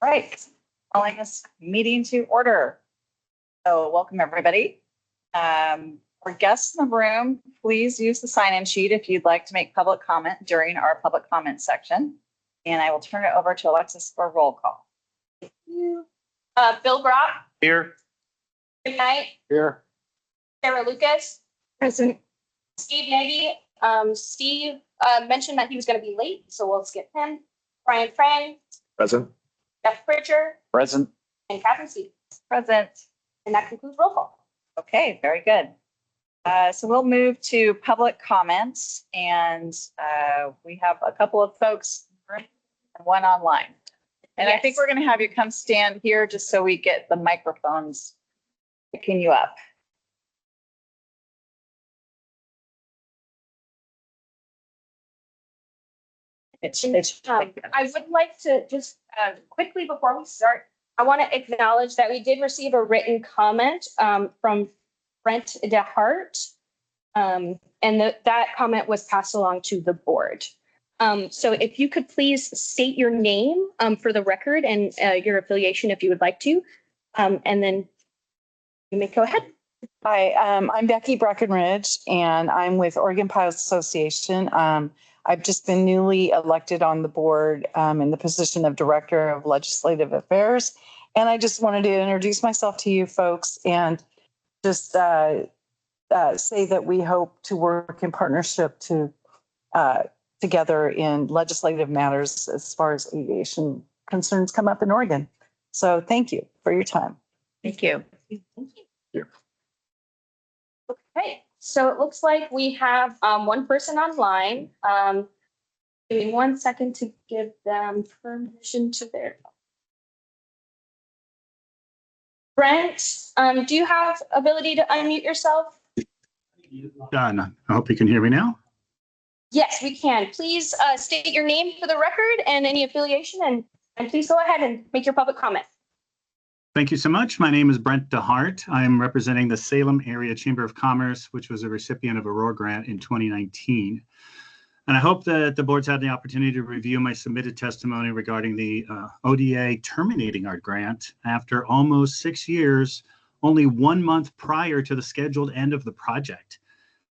Right, calling this meeting to order. So welcome, everybody. For guests in the room, please use the sign-in sheet if you'd like to make public comment during our public comment section. And I will turn it over to Alexis for roll call. Thank you. Bill Brock. Here. Good night. Here. Sarah Lucas. Present. Steve Nagy. Steve mentioned that he was going to be late, so we'll skip him. Brian Frang. Present. Jeff Pritchard. Present. And Catherine Steve. Present. And that concludes roll call. Okay, very good. So we'll move to public comments, and we have a couple of folks and one online. And I think we're going to have you come stand here just so we get the microphones picking you up. I would like to just quickly before we start, I want to acknowledge that we did receive a written comment from Brent DeHart, and that comment was passed along to the board. So if you could please state your name for the record and your affiliation if you would like to, and then you may go ahead. Hi, I'm Becky Breckenridge, and I'm with Oregon Pilots Association. I've just been newly elected on the board in the position of Director of Legislative Affairs. And I just wanted to introduce myself to you folks and just say that we hope to work in partnership together in legislative matters as far as aviation concerns come up in Oregon. So thank you for your time. Thank you. Thank you. Okay, so it looks like we have one person online. Give me 1 second to give them permission to their. Brent, do you have ability to unmute yourself? Done. I hope you can hear me now. Yes, we can. Please state your name for the record and any affiliation, and please go ahead and make your public comment. Thank you so much. My name is Brent DeHart. I'm representing the Salem Area Chamber of Commerce, which was a recipient of a ROAR grant in 2019. And I hope that the board's had the opportunity to review my submitted testimony regarding the ODA terminating our grant after almost 6 years, only 1 month prior to the scheduled end of the project.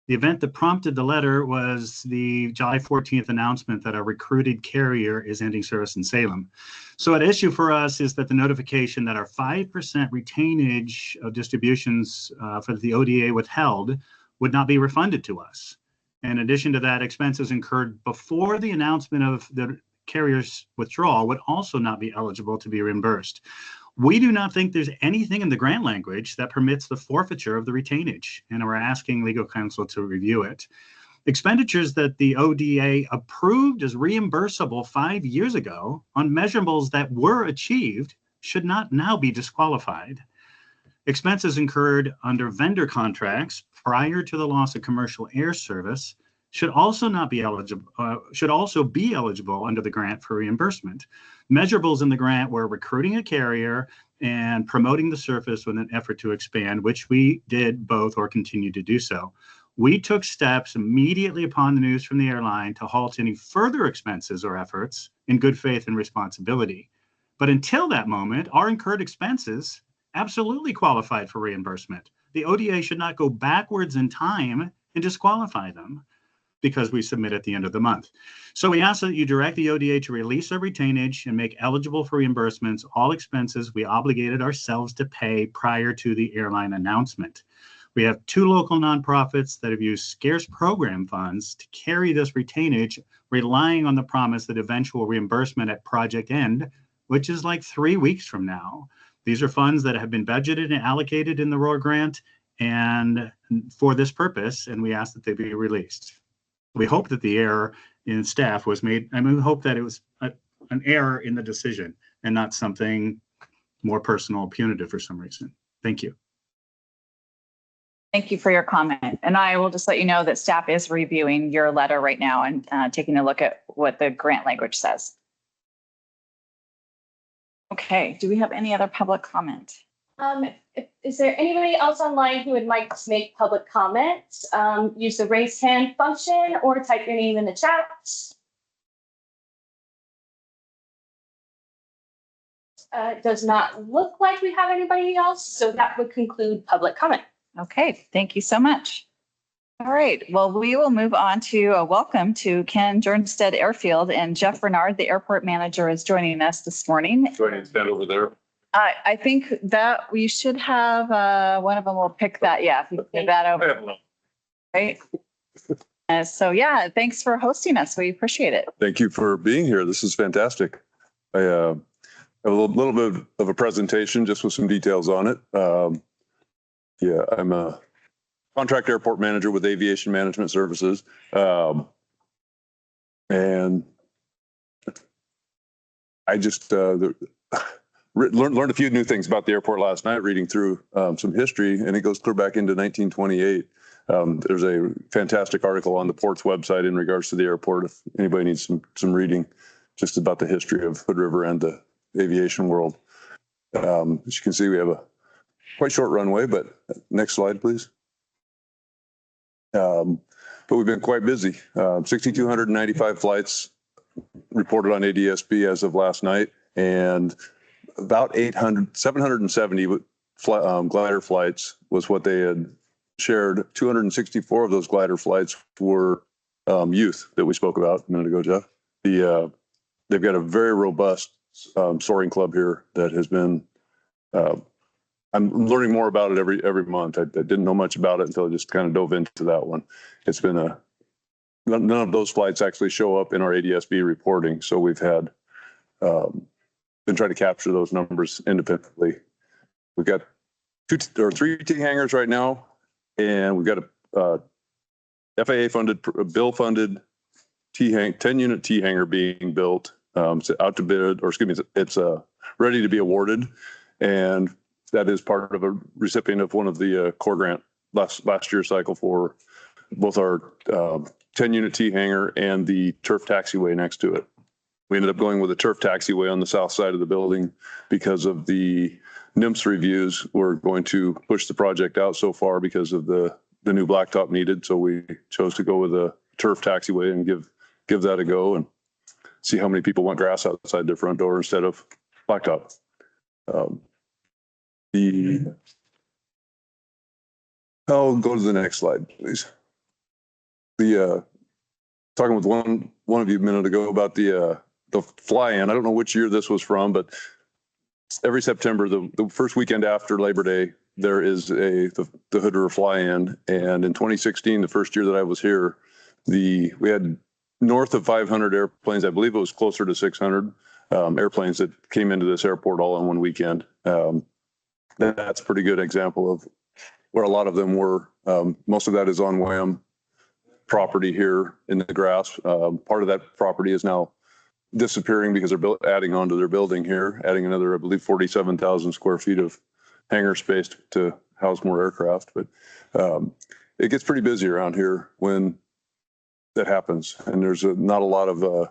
The event that prompted the letter was the July 14th announcement that a recruited carrier is ending service in Salem. So at issue for us is that the notification that our 5% retainage of distributions for the ODA withheld would not be refunded to us. In addition to that, expenses incurred before the announcement of the carrier's withdrawal would also not be eligible to be reimbursed. We do not think there's anything in the grant language that permits the forfeiture of the retainage, and we're asking legal counsel to review it. Expenditures that the ODA approved as reimbursable 5 years ago on measurables that were achieved should not now be disqualified. Expenses incurred under vendor contracts prior to the loss of commercial air service should also be eligible under the grant for reimbursement. Measurables in the grant were recruiting a carrier and promoting the service with an effort to expand, which we did both or continue to do so. We took steps immediately upon the news from the airline to halt any further expenses or efforts in good faith and responsibility. But until that moment, our incurred expenses absolutely qualified for reimbursement. The ODA should not go backwards in time and disqualify them because we submit at the end of the month. So we ask that you direct the ODA to release our retainage and make eligible for reimbursements all expenses we obligated ourselves to pay prior to the airline announcement. We have 2 local nonprofits that have used scarce program funds to carry this retainage, relying on the promise that eventual reimbursement at project end, which is like 3 weeks from now. These are funds that have been budgeted and allocated in the ROAR grant and for this purpose, and we ask that they be released. We hope that the error in staff was made, and we hope that it was an error in the decision and not something more personal, punitive for some reason. Thank you. Thank you for your comment. And I will just let you know that staff is reviewing your letter right now and taking a look at what the grant language says. Okay, do we have any other public comment? Is there anybody else online who would like to make public comments? Use the raise hand function or type your name in the chat. does not look like we have anybody else, so that would conclude public comment. Okay, thank you so much. All right, well, we will move on to a welcome to Ken Jernstead Airfield, and Jeff Bernard, the airport manager, is joining us this morning. Do I need to stand over there? I think that we should have, one of them will pick that, yeah, if you can give that I over, have one. right? So yeah, thanks for hosting us. We appreciate it. Thank you for being here. This is fantastic. I have a little bit of a presentation just with some details on it. Yeah, I'm a contract airport manager with Aviation Management Services. And I just learned a few new things about the airport last night, reading through some history, and it goes clear back into 1928. There's a fantastic article on the port's website in regards to the airport. If anybody needs some reading just about the history of Hood River and the aviation world. As you can see, we have a quite short runway, but next slide, please. But we've been quite busy. 6,295 flights reported on ADSB as of last night, and about 770 glider flights was what they had shared. 264 of those glider flights were youth that we spoke about a minute ago, Jeff. They've got a very robust soaring club here that has been, I'm learning more about it every month. I didn't know much about it until I just kind of dove into that one. It's been none of those flights actually show up in our ADSB reporting. So we've had, been trying to capture those numbers independently. We've got 2 or 3 T hangars right now, and we've got a FAA funded, bill funded 10-unit T hangar being built, out to bid, or excuse me, it's ready to be awarded. And that is part of a recipient of one of the core grant last year's cycle for both our 10-unit T hangar and the turf taxiway next to it. We ended up going with a turf taxiway on the south side of the building because of the NIMS reviews. We're going to push the project out so far because of the new blacktop needed. So we chose to go with a turf taxiway and give that a go and see how many people want grass outside their front door instead of blacktop. I'll go to the next slide, please. Talking with one of you a minute ago about the fly-in. I don't know which year this was from, but every September, the first weekend after Labor Day, there is the Hood River fly-in. And in 2016, the first year that I was here, we had north of 500 airplanes. I believe it was closer to 600 airplanes that came into this airport all in one weekend. That's a pretty good example of where a lot of them were. Most of that is on WAM property here in the grass. Part of that property is now disappearing because they're adding on to their building here, adding another, I believe, 47,000 square feet of hangar space to house more aircraft. But it gets pretty busy around here when that happens. And there's not a lot of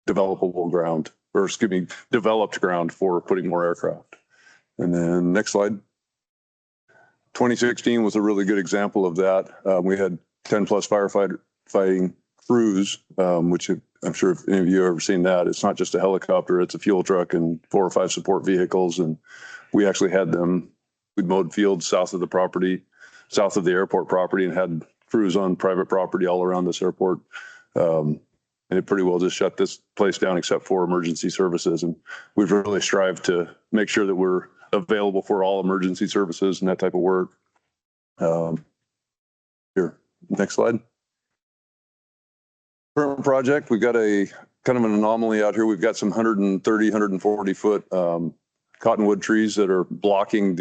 developable ground, or excuse me, developed ground for putting more aircraft. And then next slide. 2016 was a really good example of that. We had 10 plus firefighting crews, which I'm sure if any of you have ever seen that, it's not just a helicopter, it's a fuel truck and 4 or 5 support vehicles. And we actually had them, we'd mowed fields south of the property, south of the airport property, and had crews on private property all around this airport. And it pretty well just shut this place down except for emergency services. And we've really strived to make sure that we're available for all emergency services and that type of work. Here, next slide. Current project, we've got a kind of an anomaly out here. We've got some 130, 140 foot cottonwood trees that are blocking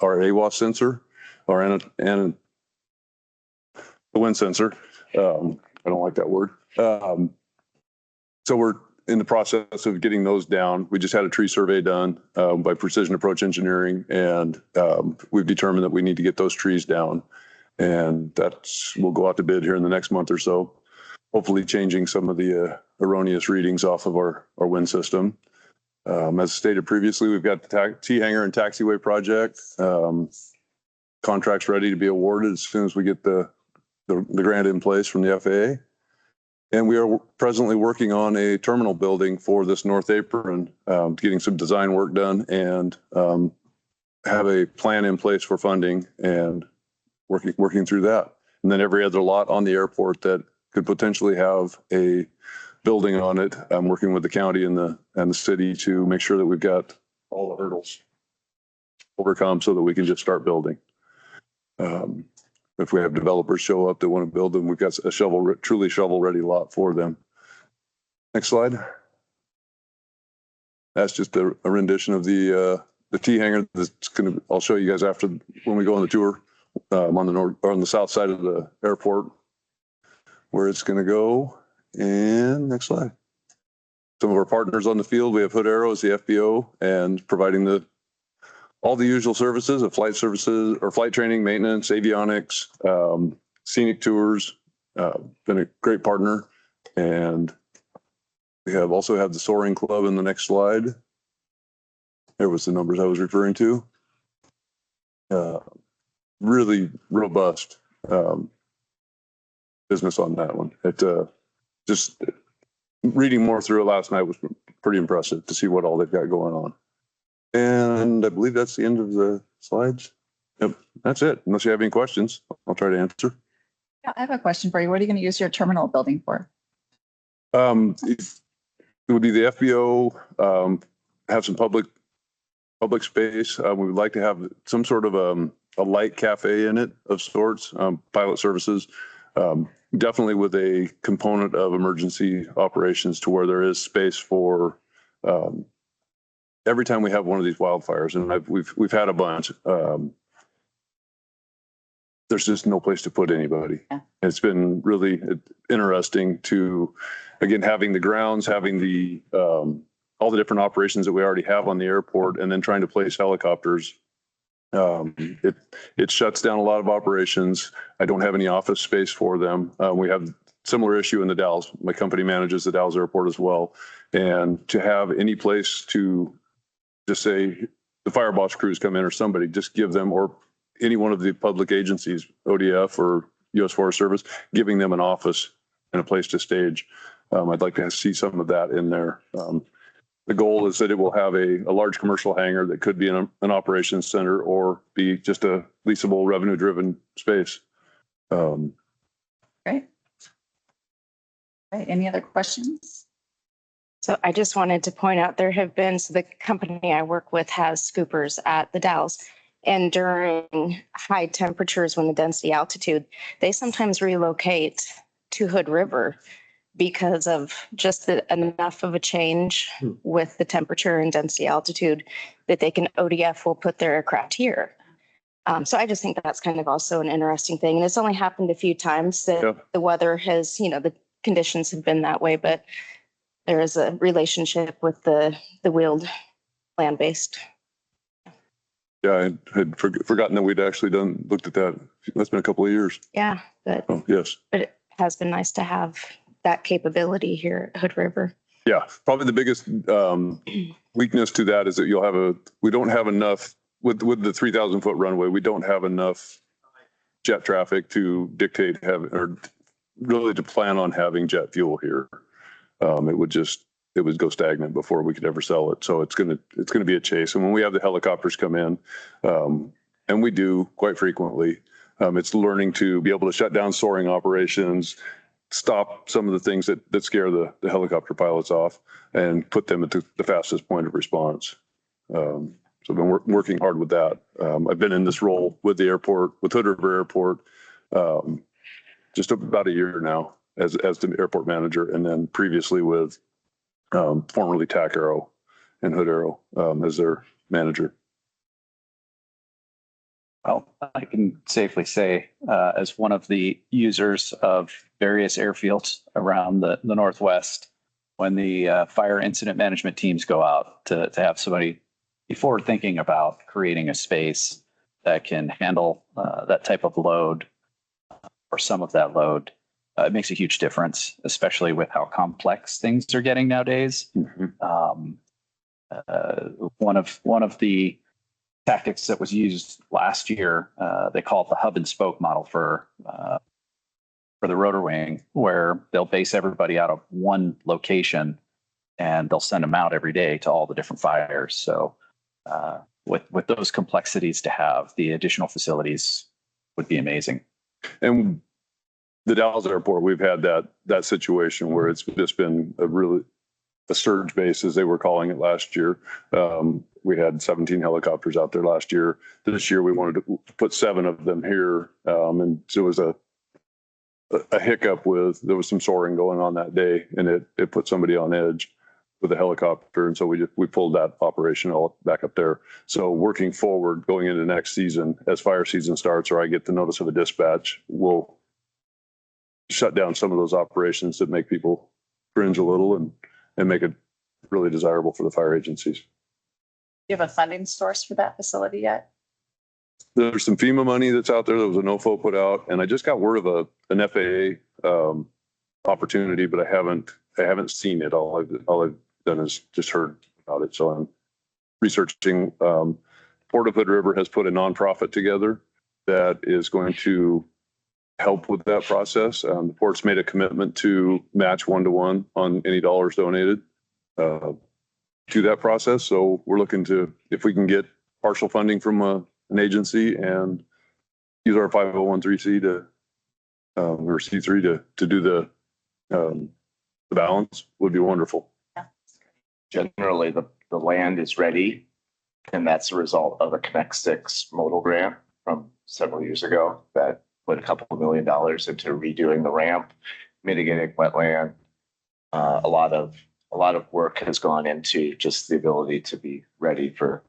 our AWAS sensor, and the wind sensor. I don't like that word. So we're in the process of getting those down. We just had a tree survey done by Precision Approach Engineering, and we've determined that we need to get those trees down. And we'll go out to bid here in the next month or so, hopefully changing some of the erroneous readings off of our wind system. As stated previously, we've got the T-hangar and taxiway project. Contracts ready to be awarded as soon as we get the grant in place from the FAA. And we are presently working on a terminal building for this north apron, getting some design work done and have a plan in place for funding and working through that. And then every other lot on the airport that could potentially have a building on it. I'm working with the county and the city to make sure that we've got all the hurdles overcome so that we can just start building. If we have developers show up that want to build them, we've got a truly shovel-ready lot for them. Next slide. That's just a rendition of the T hangar. I'll show you guys after when we go on the tour on the south side of the airport where it's going to go. And next slide. Some of our partners on the field, we have Hood Aero as the FBO and providing all the usual services of flight services or flight training, maintenance, avionics, scenic tours. Been a great partner. And we also have the Soaring Club in the next slide. There was the numbers I was referring to. Really robust business on that one. Just reading more through it last night was pretty impressive to see what all they've got going on. And I believe that's the end of the slides. Yep, that's it. Unless you have any questions, I'll try to answer. Yeah, I have a question for you. What are you going to use your terminal building for? It would be the FBO, have some public space. We would like to have some sort of a light cafe in it of sorts, pilot services. Definitely with a component of emergency operations to where there is space for every time we have one of these wildfires, and we've had a bunch. There's just no place to put anybody. Yeah. It's been really interesting to, again, having the grounds, having the all the different operations that we already have on the airport, and then trying to place helicopters. It shuts down a lot of operations. I don't have any office space for them. We have similar issue in the Dalles. My company manages the Dalles airport as well. And to have any place to just say the fire boss crews come in or somebody, just give them, or any one of the public agencies, ODF or U.S. Forest Service, giving them an office and a place to stage. I'd like to see some of that in there. The goal is that it will have a large commercial hangar that could be an operations center or be just a leasable, revenue-driven space. Great. Right. Any other questions? So I just wanted to point out there have been, so the company I work with has scoopers at the Dalles. And during high temperatures, when the density altitude, they sometimes relocate to Hood River because of just enough of a change with the temperature and density altitude that they can, ODF will put their aircraft here. So I just think that's kind of also an interesting thing. And it's only happened a few times that the weather has, the conditions have been that way, but there is a relationship with the wheeled land-based. Yeah, I had forgotten that we'd actually looked at that. That's been a couple of years. Yeah, but yes. But it has been nice to have that capability here at Hood River. Yeah, probably the biggest weakness to that is that we don't have enough with the 3,000 foot runway. We don't have enough jet traffic to dictate or really to plan on having jet fuel here. It would go stagnant before we could ever sell it. So it's gonna be a chase. And when we have the helicopters come in, and we do quite frequently, it's learning to be able to shut down soaring operations, stop some of the things that scare the helicopter pilots off, and put them at the fastest point of response. So I've been working hard with that. I've been in this role with the airport, with Hood River Airport, just about a year now as the airport manager, and then previously with formerly TAC Aero and Hood Aero as their manager. Well, I can safely say, as one of the users of various airfields around the Northwest, when the fire incident management teams go out to have somebody be forward thinking about creating a space that can handle that type of load or some of that load, it makes a huge difference, especially with how complex things are getting nowadays. Mm-hmm. One of the tactics that was used last year, they call it the hub and spoke model for for the rotor wing, where they'll base everybody out of one location and they'll send them out every day to all the different fires. So with those complexities to have, the additional facilities would be amazing. And the Dallas airport, we've had that situation where it's just been a surge base, as they were calling it last year. We had 17 helicopters out there last year. This year we wanted to put 7 of them here. And so it was a hiccup there was some soaring going on that day, and it put somebody on edge with a helicopter. And so we pulled that operation all back up there. So working forward, going into next season, as fire season starts, or I get the notice of a dispatch, we'll shut down some of those operations that make people cringe a little and make it really desirable for the fire agencies. Do you have a funding source for that facility yet? There's some FEMA money that's out there. There was a NOFO put out, and I just got word of an FAA opportunity, but I haven't seen it. All I've done is just heard about it. So I'm researching. Port of Hood River has put a nonprofit together that is going to help with that process. The port's made a commitment to match 1-to-1 on any dollars donated to that process. So we're looking to, if we can get partial funding from an agency and use our 501(c)(3) or C3 to do the balance, would be wonderful. Generally, the land is ready, and that's a result of a Connect 6 modal grant from several years ago that put a couple of $1 million into redoing the ramp, mitigating wetland. A lot of work has gone into just the ability to be ready for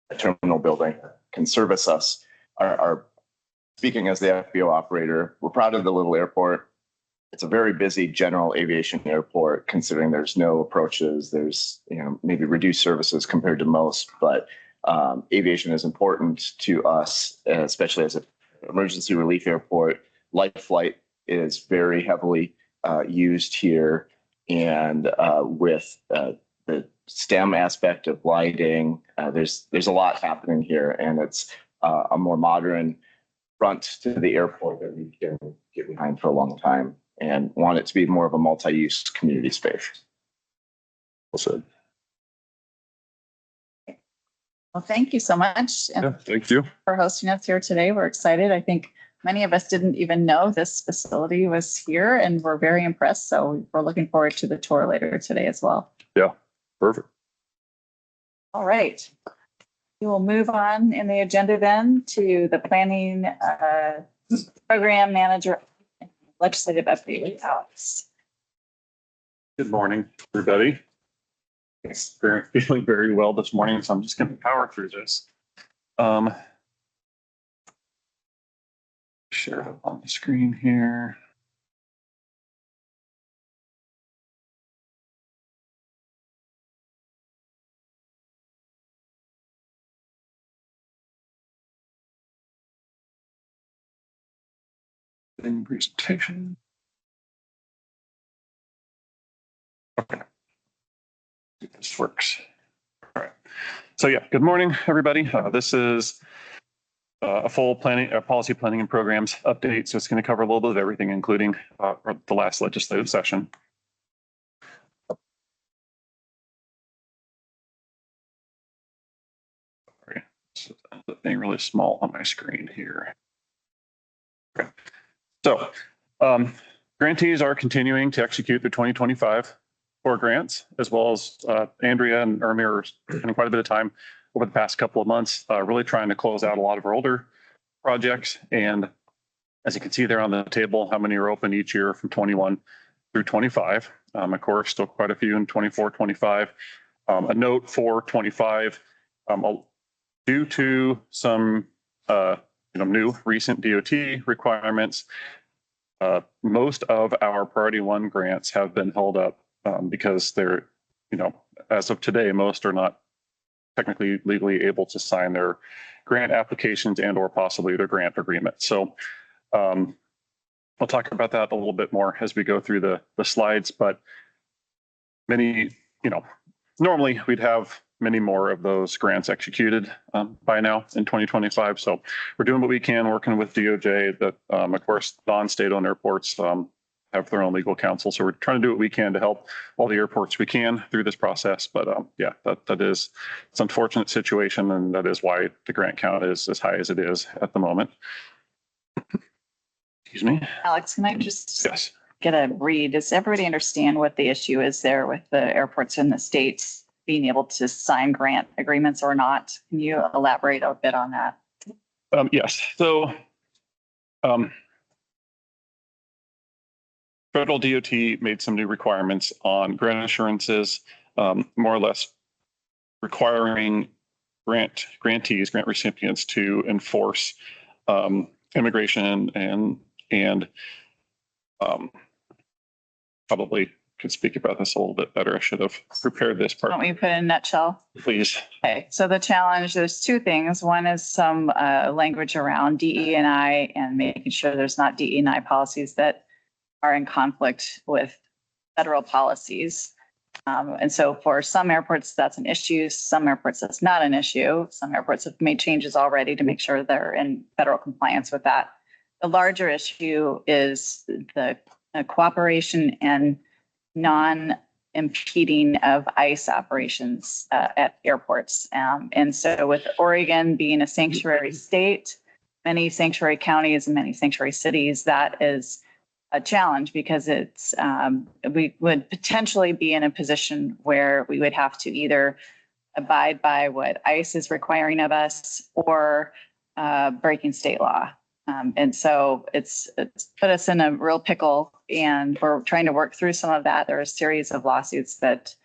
a terminal building that can service us. Our speaking as the FBO operator, we're proud of the little airport. It's a very busy general aviation airport, considering there's no approaches. There's maybe reduced services compared to most, but aviation is important to us, especially as an emergency relief airport. Life flight is very heavily used here, and with the STEM aspect of lighting, there's a lot happening here, and it's a more modern front to the airport that we can get behind for a long time, and want it to be more of a multi-use community space. Well said. Well, thank you so much Yeah, thank you. for hosting us here today. We're excited. I think many of us didn't even know this facility was here, and we're very impressed. So we're looking forward to the tour later today as well. Yeah, perfect. All right. We will move on in the agenda then to the planning program manager and legislative update. Alex. Good morning, everybody. Feeling very well this morning, so I'm just going to power through this. Share it up on the screen here. In presentation. Okay. See if this works. All right. So yeah, good morning, everybody. This is a full policy planning and programs update. So it's going to cover a little bit of everything, including the last legislative session. Sorry, so that's being really small on my screen here. Okay. So grantees are continuing to execute the 2025 core grants, as well as Andrea and Ermi are spending quite a bit of time over the past couple of months, really trying to close out a lot of our older projects. And as you can see there on the table, how many are open each year from 21 through 25. Of course, still quite a few in 24, 25. A note for 25, due to some new recent DOT requirements, most of our priority 1 grants have been held up because they're, as of today, most are not technically legally able to sign their grant applications and or possibly their grant agreement. So we'll talk about that a little bit more as we go through the slides, but many, normally we'd have many more of those grants executed by now in 2025. So we're doing what we can, working with DOJ. That of course, non-state-owned airports have their own legal counsel. So we're trying to do what we can to help all the airports we can through this process. But yeah, that is, it's an unfortunate situation, and that is why the grant count is as high as it is at the moment. Excuse me. Alex, can I just Yes. get a read? Does everybody understand what the issue is there with the airports in the states being able to sign grant agreements or not? Can you elaborate a bit on that? Yes. So federal DOT made some new requirements on grant assurances, more or less requiring grant recipients to enforce immigration and probably could speak about this a little bit better. I should have prepared this part. Don't we put in a nutshell? Please. Okay, so the challenge, there's two things. One is some language around DE&I and making sure there's not DE&I policies that are in conflict with federal policies. And so for some airports, that's an issue. Some airports, that's not an issue. Some airports have made changes already to make sure they're in federal compliance with that. The larger issue is the cooperation and non-impeding of ICE operations at airports. And so with Oregon being a sanctuary state, many sanctuary counties and many sanctuary cities, that is a challenge because it's we would potentially be in a position where we would have to either abide by what ICE is requiring of us or breaking state law. And so it's put us in a real pickle, and we're trying to work through some of that. There are a series of lawsuits that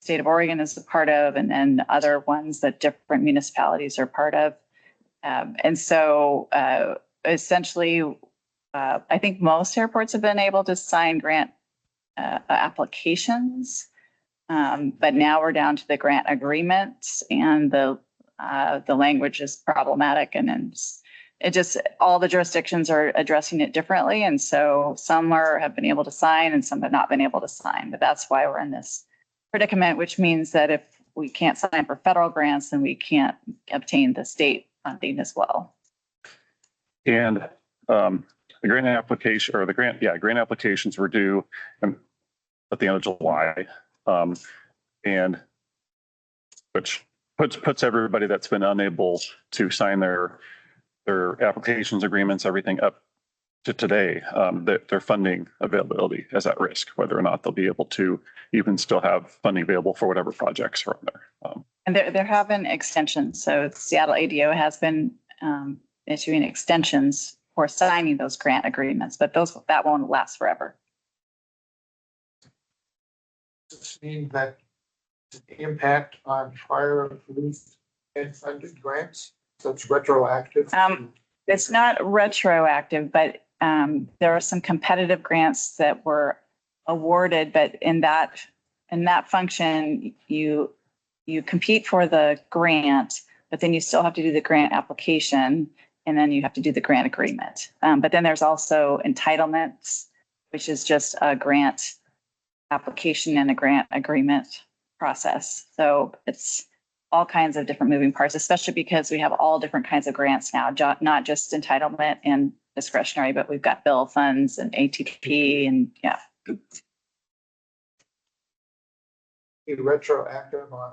the state of Oregon is a part of, and then other ones that different municipalities are part of. And so essentially, I think most airports have been able to sign grant applications, but now we're down to the grant agreements, and the language is problematic, and then it just, all the jurisdictions are addressing it differently. And so some have been able to sign and some have not been able to sign, but that's why we're in this predicament, which means that if we can't sign for federal grants, then we can't obtain the state funding as well. And the grant application or the grant applications were due at the end of July, and which puts everybody that's been unable to sign their applications, agreements, everything up to today, that their funding availability is at risk, whether or not they'll be able to even still have funding available for whatever projects are on there. And there have been extensions. So Seattle ADO has been issuing extensions for signing those grant agreements, but that won't last forever. Does this mean that the impact on prior approved and funded grants, so it's retroactive? It's not retroactive, but there are some competitive grants that were awarded, but in that function, you compete for the grant, but then you still have to do the grant application, and then you have to do the grant agreement. But then there's also entitlements, which is just a grant application and a grant agreement process. So it's all kinds of different moving parts, especially because we have all different kinds of grants now, not just entitlement and discretionary, but we've got bill funds and ATP and yeah. Be retroactive on.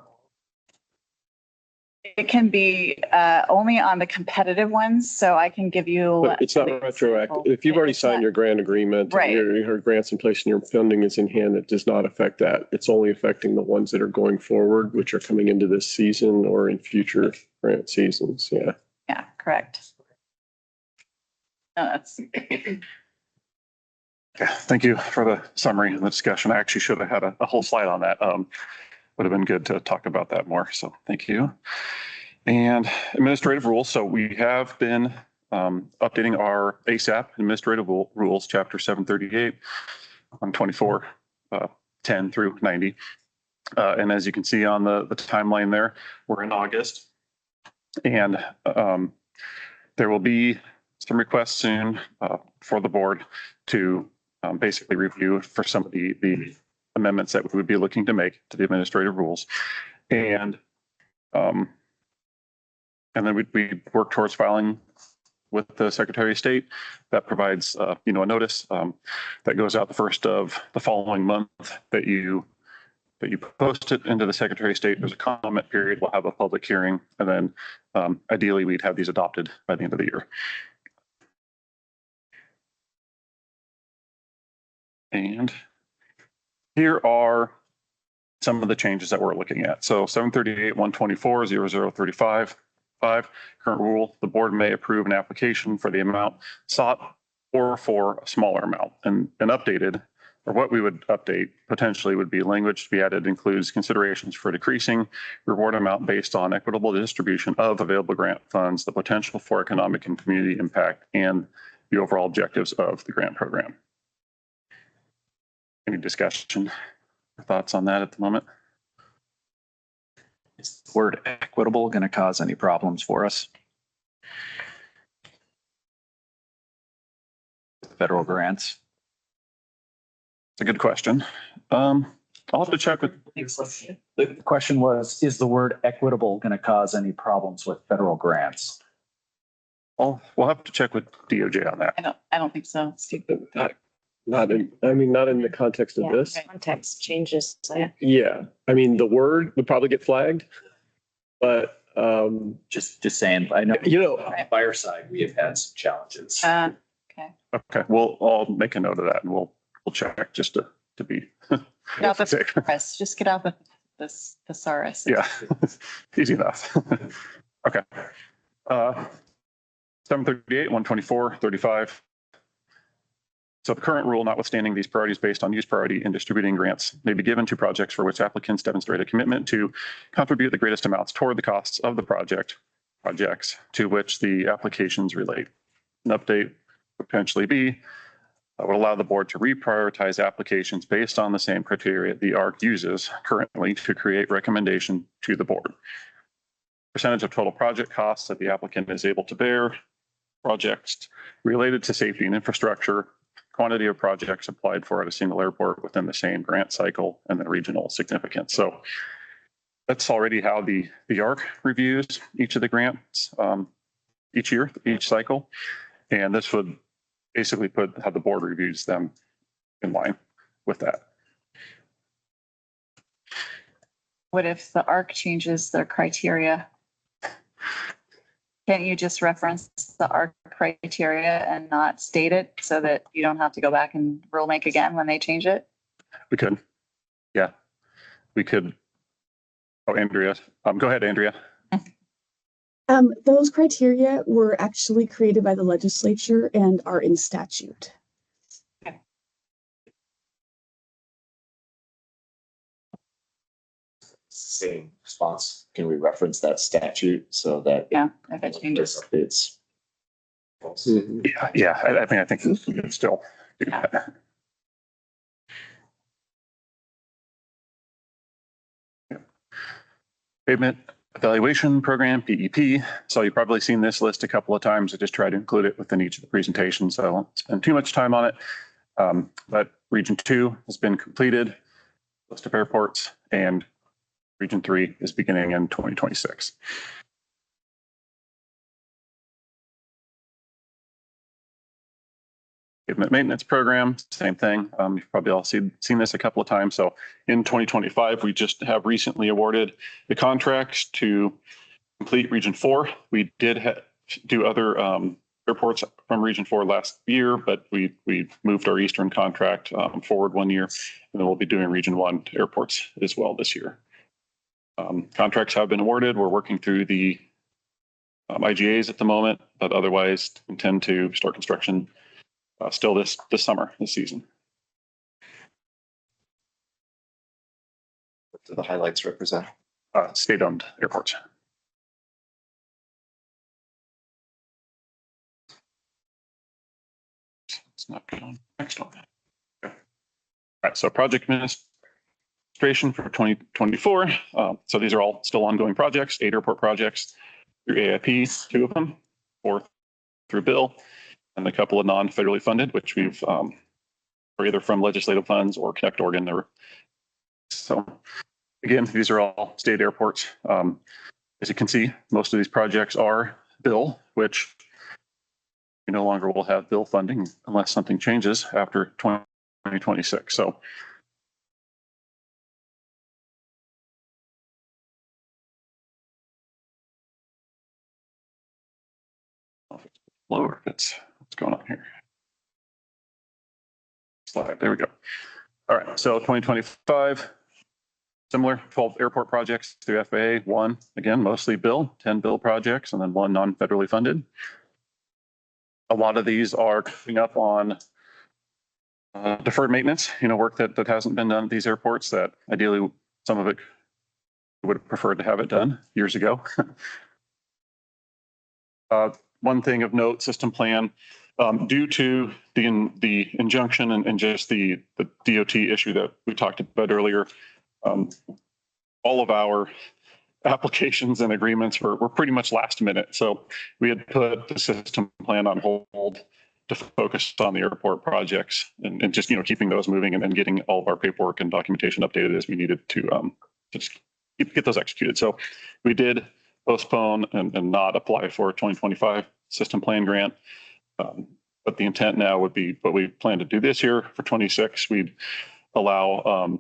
It can be only on the competitive ones, so I can give you. But it's not an retroactive. example. If you've already It's signed not- your grant agreement, Right. your grant's in place and your funding is in hand, it does not affect that. It's only affecting the ones that are going forward, which are coming into this season or in future grant seasons. Yeah. Yeah, correct. No, that's. Okay, thank you for the summary and the discussion. I actually should have had a whole slide on that. Would have been good to talk about that more. So thank you. And administrative rules. So we have been updating our ASAP administrative rules, chapter 738 on 24, 10 through 90. And as you can see on the timeline there, we're in August. And there will be some requests soon for the board to basically review for some of the amendments that we would be looking to make to the administrative rules. And And then we work towards filing with the Secretary of State. That provides, a notice that goes out the first of the following month that you post it into the Secretary of State. There's a comment period. We'll have a public hearing, and then ideally we'd have these adopted by the end of the year. And here are some of the changes that we're looking at. So 738-124-0035. Current rule, the board may approve an application for the amount sought or for a smaller amount. And updated, or what we would update potentially would be language to be added includes considerations for decreasing reward amount based on equitable distribution of available grant funds, the potential for economic and community impact, and the overall objectives of the grant program. Any discussion or thoughts on that at the moment? Is the word equitable going to cause any problems for us? Federal grants? It's a good question. I'll have to check with. The question was, is the word equitable going to cause any problems with federal grants? We'll have to check with DOJ on that. I don't think so. Steve. Not in the context of this. Context changes. Yeah, I mean, the word would probably get flagged, but, Just saying, I know, you know, on the fire side, we have had some challenges. Okay, well, I'll make a note of that and we'll check just to be. Get out the thesaurus. Just get out the thesaurus. Yeah, easy enough. Okay. 738-124-35. So the current rule, notwithstanding these priorities based on use priority in distributing grants, may be given to projects for which applicants demonstrate a commitment to contribute the greatest amounts toward the costs of the projects to which the applications relate. An update would potentially be would allow the board to reprioritize applications based on the same criteria the ARC uses currently to create recommendation to the board. Percentage of total project costs that the applicant is able to bear, projects related to safety and infrastructure, quantity of projects applied for at a single airport within the same grant cycle, and then regional significance. So that's already how the ARC reviews each of the grants each year, each cycle. And this would basically put how the board reviews them in line with that. What if the ARC changes their criteria? Can't you just reference the ARC criteria and not state it so that you don't have to go back and rule make again when they change it? We could. Yeah, we could. Oh, Andrea. Go ahead, Andrea. Those criteria were actually created by the legislature and are in statute. Same response. Can we reference that statute so that? Yeah, if it changes. It's. Yeah, I think we can still do that. Yeah. Pavement Evaluation Program, PEP. So you've probably seen this list a couple of times. I just tried to include it within each of the presentations, so I won't spend too much time on it. But Region 2 has been completed, list of airports, and Region 3 is beginning in 2026. Pavement Maintenance Program, same thing. You've probably all seen this a couple of times. So in 2025, we just have recently awarded the contracts to complete Region 4. We did do other airports from Region 4 last year, but we moved our Eastern contract forward 1 year, and then we'll be doing Region 1 airports as well this year. Contracts have been awarded. We're working through the IGAs at the moment, but otherwise intend to start construction still this summer, this season. What do the highlights represent? State-owned airports. It's not good on next one. Okay. All right, so project administration for 2024. So these are all still ongoing projects, 8 airport projects through AIP, 2 of them, 4 through bill, and a couple of non-federally funded, which we've are either from legislative funds or Connect Oregon. So again, these are all state airports. as you can see, most of these projects are bill, which we no longer will have bill funding unless something changes after 2026. So lower, what's going on here? Slide, there we go. All right, so 2025, similar 12 airport projects through FAA, one, again, mostly bill, 10 bill projects, and then one non-federally funded. A lot of these are coming up on deferred maintenance, work that hasn't been done at these airports that ideally some of it would have preferred to have it done years ago. One thing of note, system plan, due to the injunction and just the DOT issue that we talked about earlier, all of our applications and agreements were pretty much last minute. So we had put the system plan on hold to focus on the airport projects and just, keeping those moving and then getting all of our paperwork and documentation updated as we needed to just get those executed. So we did postpone and not apply for a 2025 system plan grant. But the intent now would be what we plan to do this year for 26. We'd allow,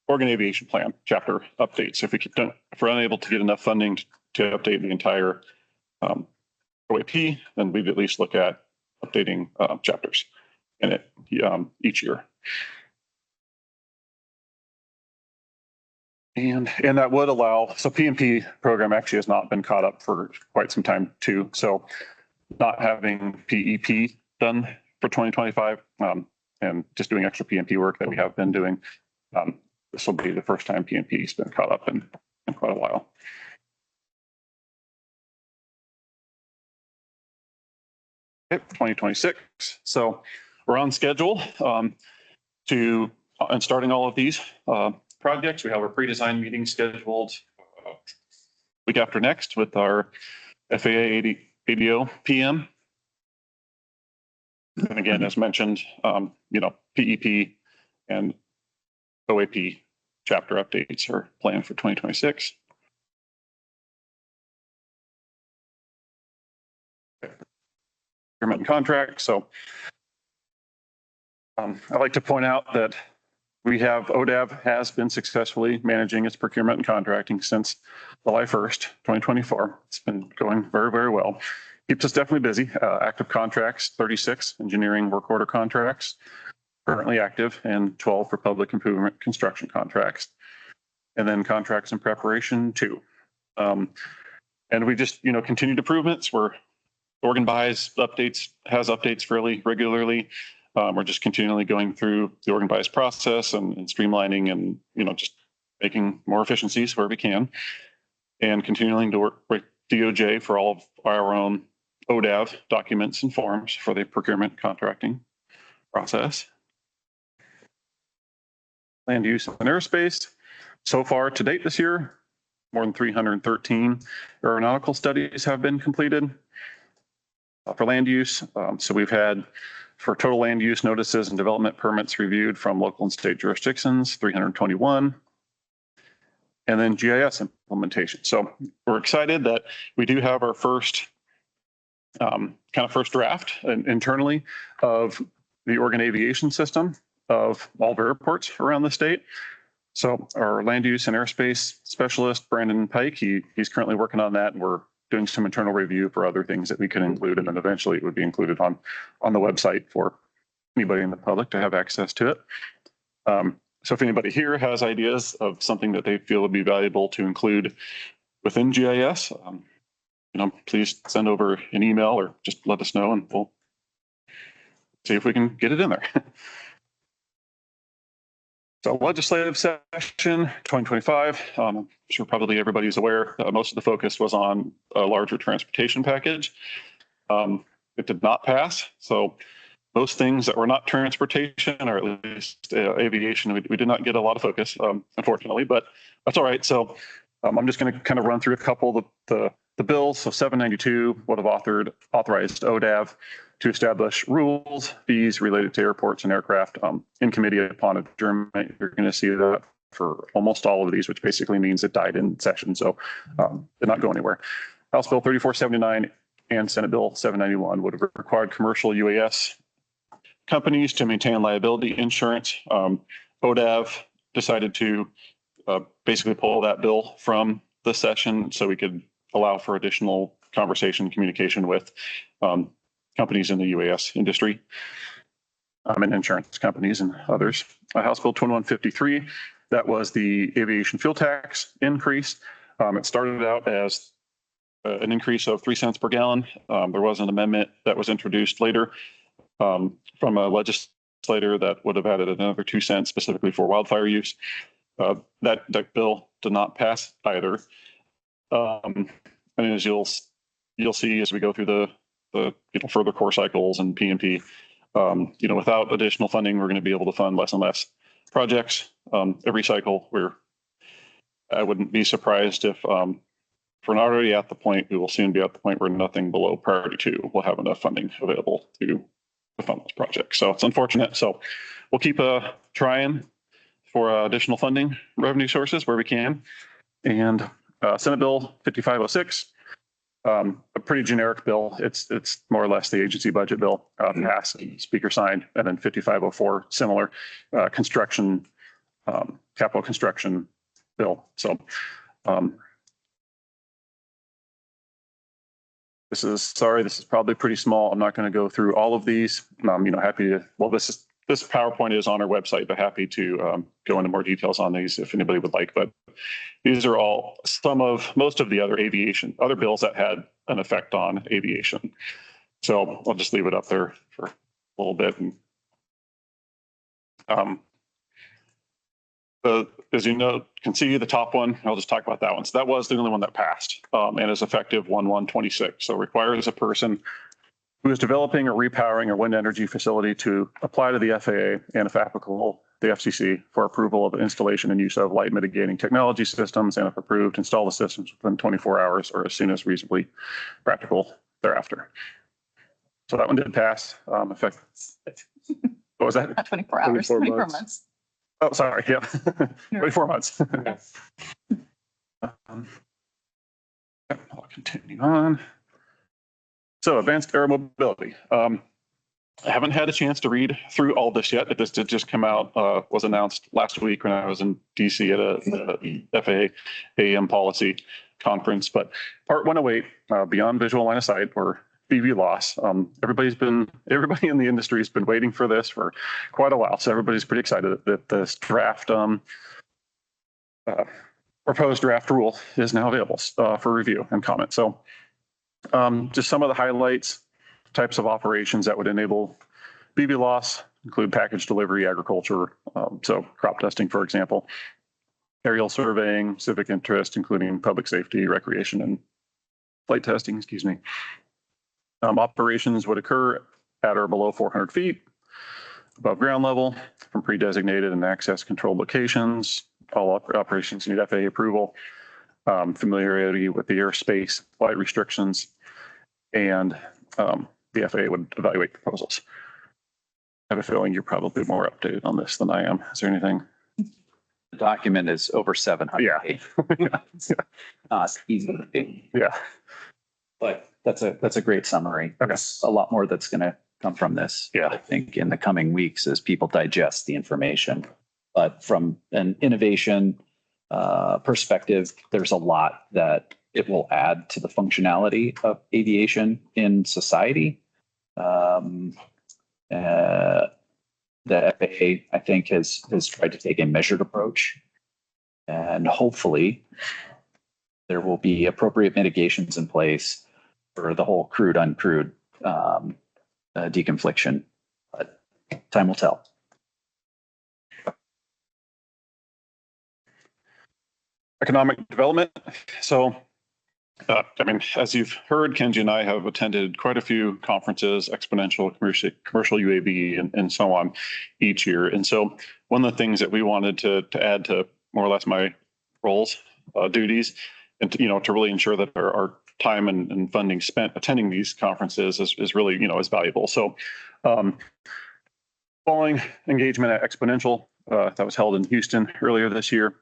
Oregon Aviation Plan chapter updates. If we're unable to get enough funding to update the entire OAP, then we'd at least look at updating chapters in it each year. And that would allow, so PMP program actually has not been caught up for quite some time too. So not having PEP done for 2025 and just doing extra PMP work that we have been doing. This will be the first time PMP has been caught up in quite a while. Okay, 2026. So we're on schedule and starting all of these projects. We have our pre-design meeting scheduled week after next with our FAA ADO PM. And again, as mentioned, PEP and OAP chapter updates are planned for 2026. Procurement and contract. So I'd like to point out that ODAV has been successfully managing its procurement and contracting since July 1st, 2024. It's been going very, very well. Keeps us definitely busy. Active contracts, 36 engineering work order contracts currently active, and 12 for public improvement construction contracts. And then contracts in preparation too. And we just, continued improvements. Oregon Buys has updates fairly regularly. We're just continually going through the Oregon Buys process and streamlining and, just making more efficiencies where we can, and continuing to work with DOJ for all of our own ODAV documents and forms for the procurement contracting process. Land use and aerospace. So far to date this year, more than 313 aeronautical studies have been completed for land use. So we've had, for total land use notices and development permits reviewed from local and state jurisdictions, 321. And then GIS implementation. So we're excited that we do have our first first draft internally of the Oregon Aviation system of all the airports around the state. So our land use and airspace specialist, Brandon Pike, he's currently working on that, and we're doing some internal review for other things that we can include, and then eventually it would be included on the website for anybody in the public to have access to it. So if anybody here has ideas of something that they feel would be valuable to include within GIS, please send over an email or just let us know, and we'll see if we can get it in there. So legislative session 2025, I'm sure probably everybody's aware, most of the focus was on a larger transportation package. It did not pass. So most things that were not transportation, or at least aviation, we did not get a lot of focus, unfortunately, but that's all right. So I'm just going to kind of run through a couple of the bills. So 792 would have authorized ODAV to establish rules, fees related to airports and aircraft in committee upon adjournment. You're going to see that for almost all of these, which basically means it died in session. So did not go anywhere. House Bill 3479 and Senate Bill 791 would have required commercial UAS companies to maintain liability insurance. ODAV decided to basically pull that bill from the session so we could allow for additional conversation, communication with companies in the UAS industry and insurance companies and others. House Bill 2153, that was the aviation fuel tax increase. It started out as an increase of 3 cents per gallon. There was an amendment that was introduced later from a legislator that would have added another 2 cents specifically for wildfire use. That bill did not pass either. And as you'll see as we go through the further core cycles and PMP, without additional funding, we're going to be able to fund less and less projects every cycle. I wouldn't be surprised if we're not already at the point, we will soon be at the point where nothing below priority 2 will have enough funding available to fund this project. So it's unfortunate. So we'll keep trying for additional funding revenue sources where we can. And Senate Bill 5506, a pretty generic bill. It's more or less the agency budget bill passed, Speaker signed, and then 5504, similar construction, capital construction bill. So this is probably pretty small. I'm not going to go through all of these. Happy to, this PowerPoint is on our website, but happy to go into more details on these if anybody would like. But these are all most of the other bills that had an effect on aviation. So I'll just leave it up there for a little bit. And, as you know, can see the top one. I'll just talk about that one. So that was the only one that passed and is effective 1/1/26. So requires a person who is developing or repowering a wind energy facility to apply to the FAA and, if applicable, the FCC for approval of installation and use of light mitigating technology systems, and if approved, install the systems within 24 hours or as soon as reasonably practical thereafter. So that one did pass. What was that? Not 24 hours, 24 months. Oh, sorry. Yeah. 24 months. I'll continue on. So advanced air mobility. I haven't had a chance to read through all this yet. This did just come out, was announced last week when I was in DC at a FAA AM policy conference. But Part 108, beyond visual line of sight, or BV loss. Everybody in the industry has been waiting for this for quite a while. So everybody's pretty excited that this draft, proposed draft rule is now available for review and comment. So just some of the highlights, types of operations that would enable BV loss include package delivery, agriculture, so crop dusting, for example, aerial surveying, civic interest, including public safety, recreation, and flight testing, excuse me. Operations would occur at or below 400 feet above ground level from pre-designated and access controlled locations. All operations need FAA approval, familiarity with the airspace, flight restrictions, and the FAA would evaluate proposals. I have a feeling you're probably more updated on this than I am. Is there anything? The document is over 700 Yeah. pages. It's easy to do. Yeah. But that's a great summary. Okay. There's a lot more that's going to come from this. Yeah. I think in the coming weeks as people digest the information. But from an innovation perspective, there's a lot that it will add to the functionality of aviation in society. The FAA, I think, has tried to take a measured approach, and hopefully there will be appropriate mitigations in place for the whole crewed uncrewed deconfliction. But time will tell. Economic development. So, as you've heard, Kenji and I have attended quite a few conferences, exponential, commercial UAV, and so on each year. And so one of the things that we wanted to add to more or less my roles, duties, and to really ensure that our time and funding spent attending these conferences is really, is valuable. So following engagement at Exponential, that was held in Houston earlier this year.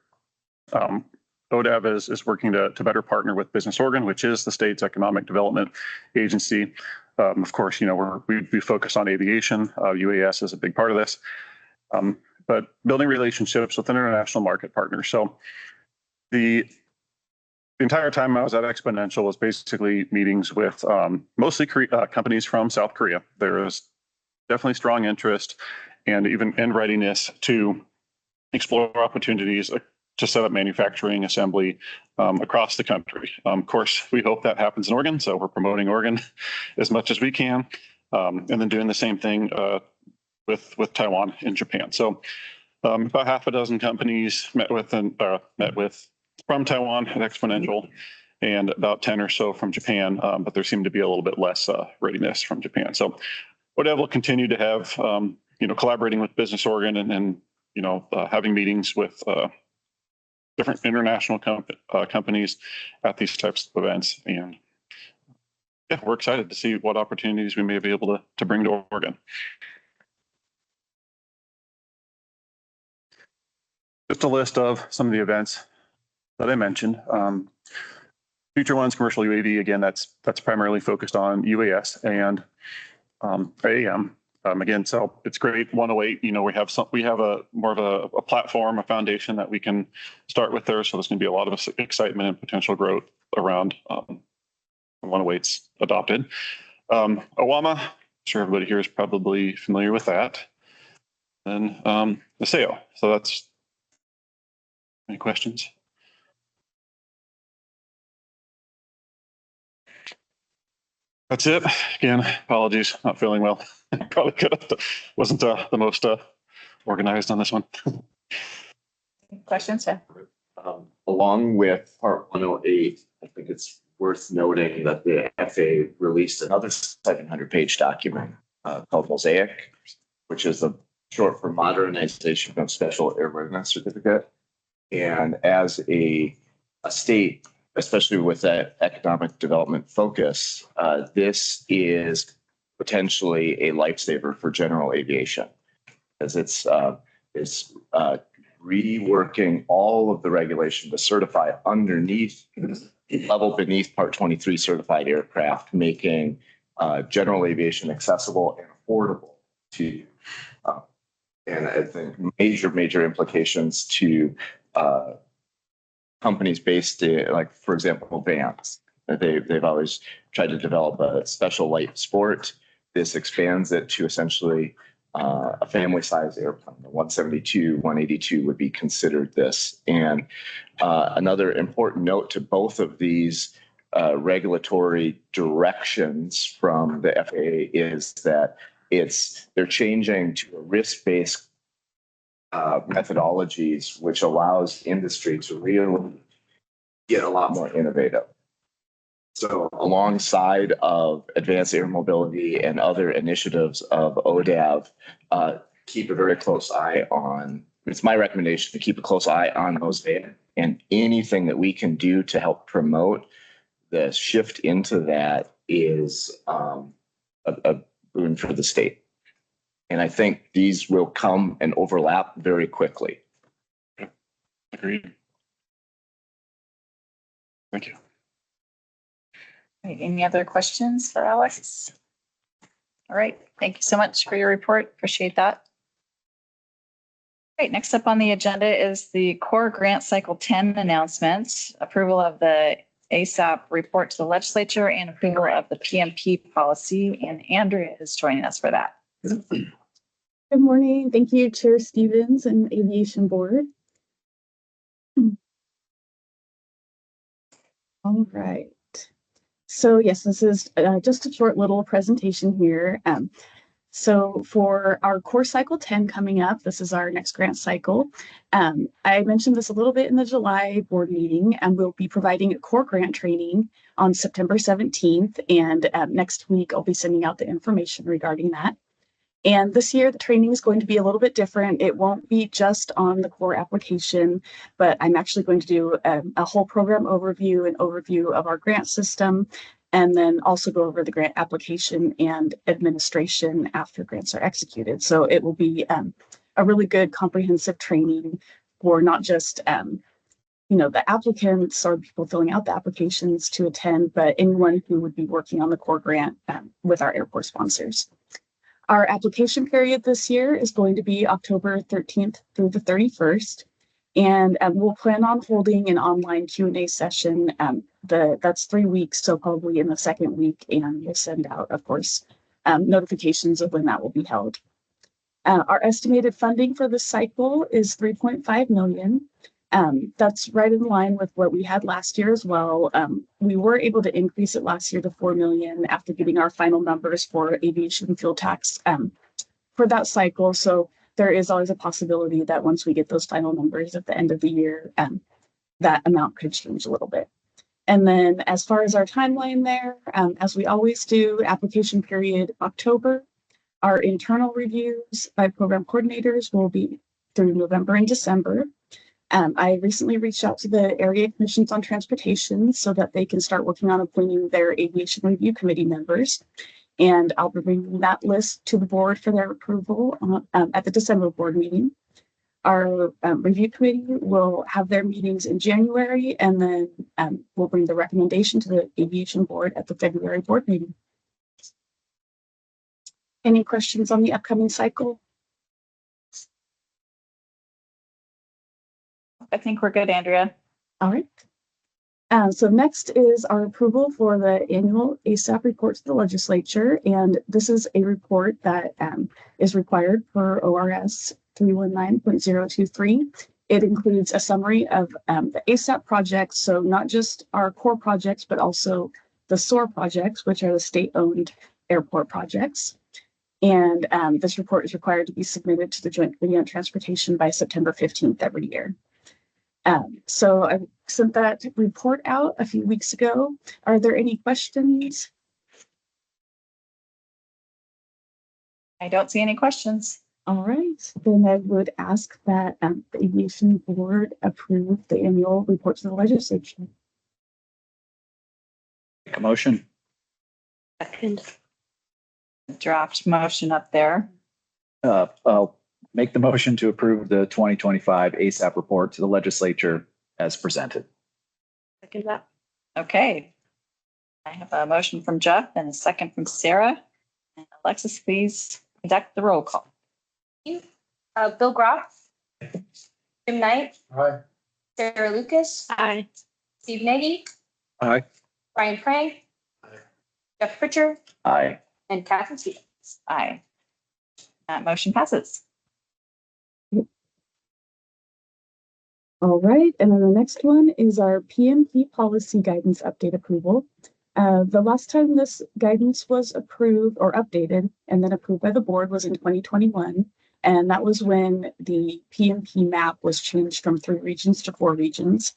ODAV is working to better partner with Business Oregon, which is the state's economic development agency. Of course, we focus on aviation. UAS is a big part of this, but building relationships with international market partners. So the entire time I was at Exponential was basically meetings with mostly companies from South Korea. There is definitely strong interest and even in readiness to explore opportunities to set up manufacturing assembly across the country. Of course, we hope that happens in Oregon, so we're promoting Oregon as much as we can, and then doing the same thing with Taiwan and Japan. So about half a dozen companies met with from Taiwan at Exponential, and about 10 or so from Japan, but there seemed to be a little bit less readiness from Japan. So ODAV will continue to have, collaborating with Business Oregon and having meetings with different international companies at these types of events. And yeah, we're excited to see what opportunities we may be able to bring to Oregon. Just a list of some of the events that I mentioned. Future One's commercial UAV, again, that's primarily focused on UAS and AAM. Again, so it's great. 108, we have a more of a platform, a foundation that we can start with there. So there's going to be a lot of excitement and potential growth around 108's adopted. OWAMA, I'm sure everybody here is probably familiar with that. And the SAO. So that's any questions? That's it. Again, apologies, not feeling well. Probably wasn't the most organized on this one. Questions? Yeah. Along with Part 108, I think it's worth noting that the FAA released another 700-page document called Mosaic, which is the short for Modernization of Special Airworthiness Certificate. And as a state, especially with that economic development focus, this is potentially a lifesaver for general aviation, as it's reworking all of the regulation to certify underneath level beneath Part 23 certified aircraft, making general aviation accessible and affordable to, and I think major implications to companies based in, like, for example, Vans. They've always tried to develop a special light sport. This expands it to essentially a family size airplane. The 172, 182 would be considered this. And another important note to both of these regulatory directions from the FAA is that they're changing to a risk-based methodologies, which allows industry to really get a lot more innovative. So alongside of advanced air mobility and other initiatives of ODAV, keep a very close eye on, it's my recommendation to keep a close eye on those data, and anything that we can do to help promote the shift into that is a boon for the state. And I think these will come and overlap very quickly. Agreed. Thank you. Right, any other questions for Alex? All right, thank you so much for your report. Appreciate that. Right, next up on the agenda is the Core Grant Cycle 10 announcements, approval of the ASAP report to the legislature, and approval of the PMP policy. And Andrea is joining us for that. Good morning. Thank you, Chair Stevens and Aviation Board. All right. So yes, this is just a short little presentation here. So for our Core Cycle 10 coming up, this is our next grant cycle. I mentioned this a little bit in the July board meeting, and we'll be providing a core grant training on September 17th. And next week, I'll be sending out the information regarding that. And this year, the training is going to be a little bit different. It won't be just on the core application, but I'm actually going to do a whole program overview, an overview of our grant system, and then also go over the grant application and administration after grants are executed. So it will be a really good comprehensive training for not just the applicants or people filling out the applications to attend, but anyone who would be working on the core grant with our airport sponsors. Our application period this year is going to be October 13th through the 31st. And we'll plan on holding an online Q&A session. That's 3 weeks, so probably in the second week, and we'll send out, of course, notifications of when that will be held. Our estimated funding for this cycle is $3.5 million. That's right in line with what we had last year as well. We were able to increase it last year to $4 million after getting our final numbers for aviation fuel tax for that cycle. So there is always a possibility that once we get those final numbers at the end of the year, that amount could change a little bit. And then as far as our timeline there, as we always do, application period October. Our internal reviews by program coordinators will be through November and December. I recently reached out to the area commissions on transportation so that they can start working on appointing their aviation review committee members. And I'll be bringing that list to the board for their approval at the December board meeting. Our review committee will have their meetings in January, and then we'll bring the recommendation to the aviation board at the February board meeting. Any questions on the upcoming cycle? I think we're good, Andrea. All right. So next is our approval for the annual ASAP report to the legislature. And this is a report that is required for ORS 319.023. It includes a summary of the ASAP projects. So not just our core projects, but also the SOAR projects, which are the state-owned airport projects. And this report is required to be submitted to the Joint Committee on Transportation by September 15th every year. So I sent that report out a few weeks ago. Are there any questions? I don't see any questions. All right, then I would ask that the Aviation Board approve the annual report to the legislature. Make a motion. Second. Draft motion up there. I'll make the motion to approve the 2025 ASAP report to the legislature as presented. Second that. Okay. I have a motion from Jeff and a second from Sarah. And Alexis, please conduct the roll call. Bill Groff. Jim Knight. Aye. Sarah Lucas. Aye. Steve Nagy. Aye. Brian Frank. Aye. Jeff Pritchard. Aye. And Catherine Stevens. Aye. That motion passes. All right, and then the next one is our PMP policy guidance update approval. The last time this guidance was approved or updated and then approved by the board was in 2021. And that was when the PMP map was changed from 3 regions to 4 regions.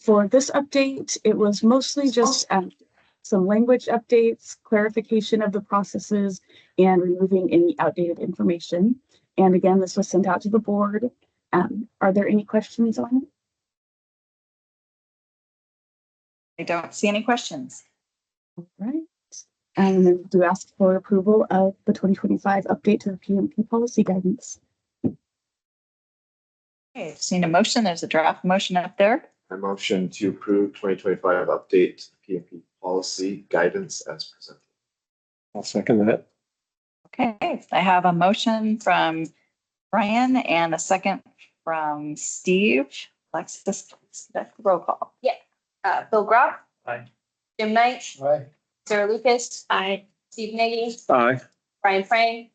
For this update, it was mostly just some language updates, clarification of the processes, and removing any outdated information. And again, this was sent out to the board. Are there any questions on it? I don't see any questions. All right. And then do ask for approval of the 2025 update to the PMP policy guidance. Okay, just need a motion. There's a draft motion up there. I motion to approve 2025 update to the PMP policy guidance as presented. I'll second that. Okay, I have a motion from Brian and a second from Steve. Alexis, please conduct the roll call. Bill Groff. Aye. Jim Knight. Aye. Sarah Lucas. Aye. Steve Nagy. Aye. Brian Frank.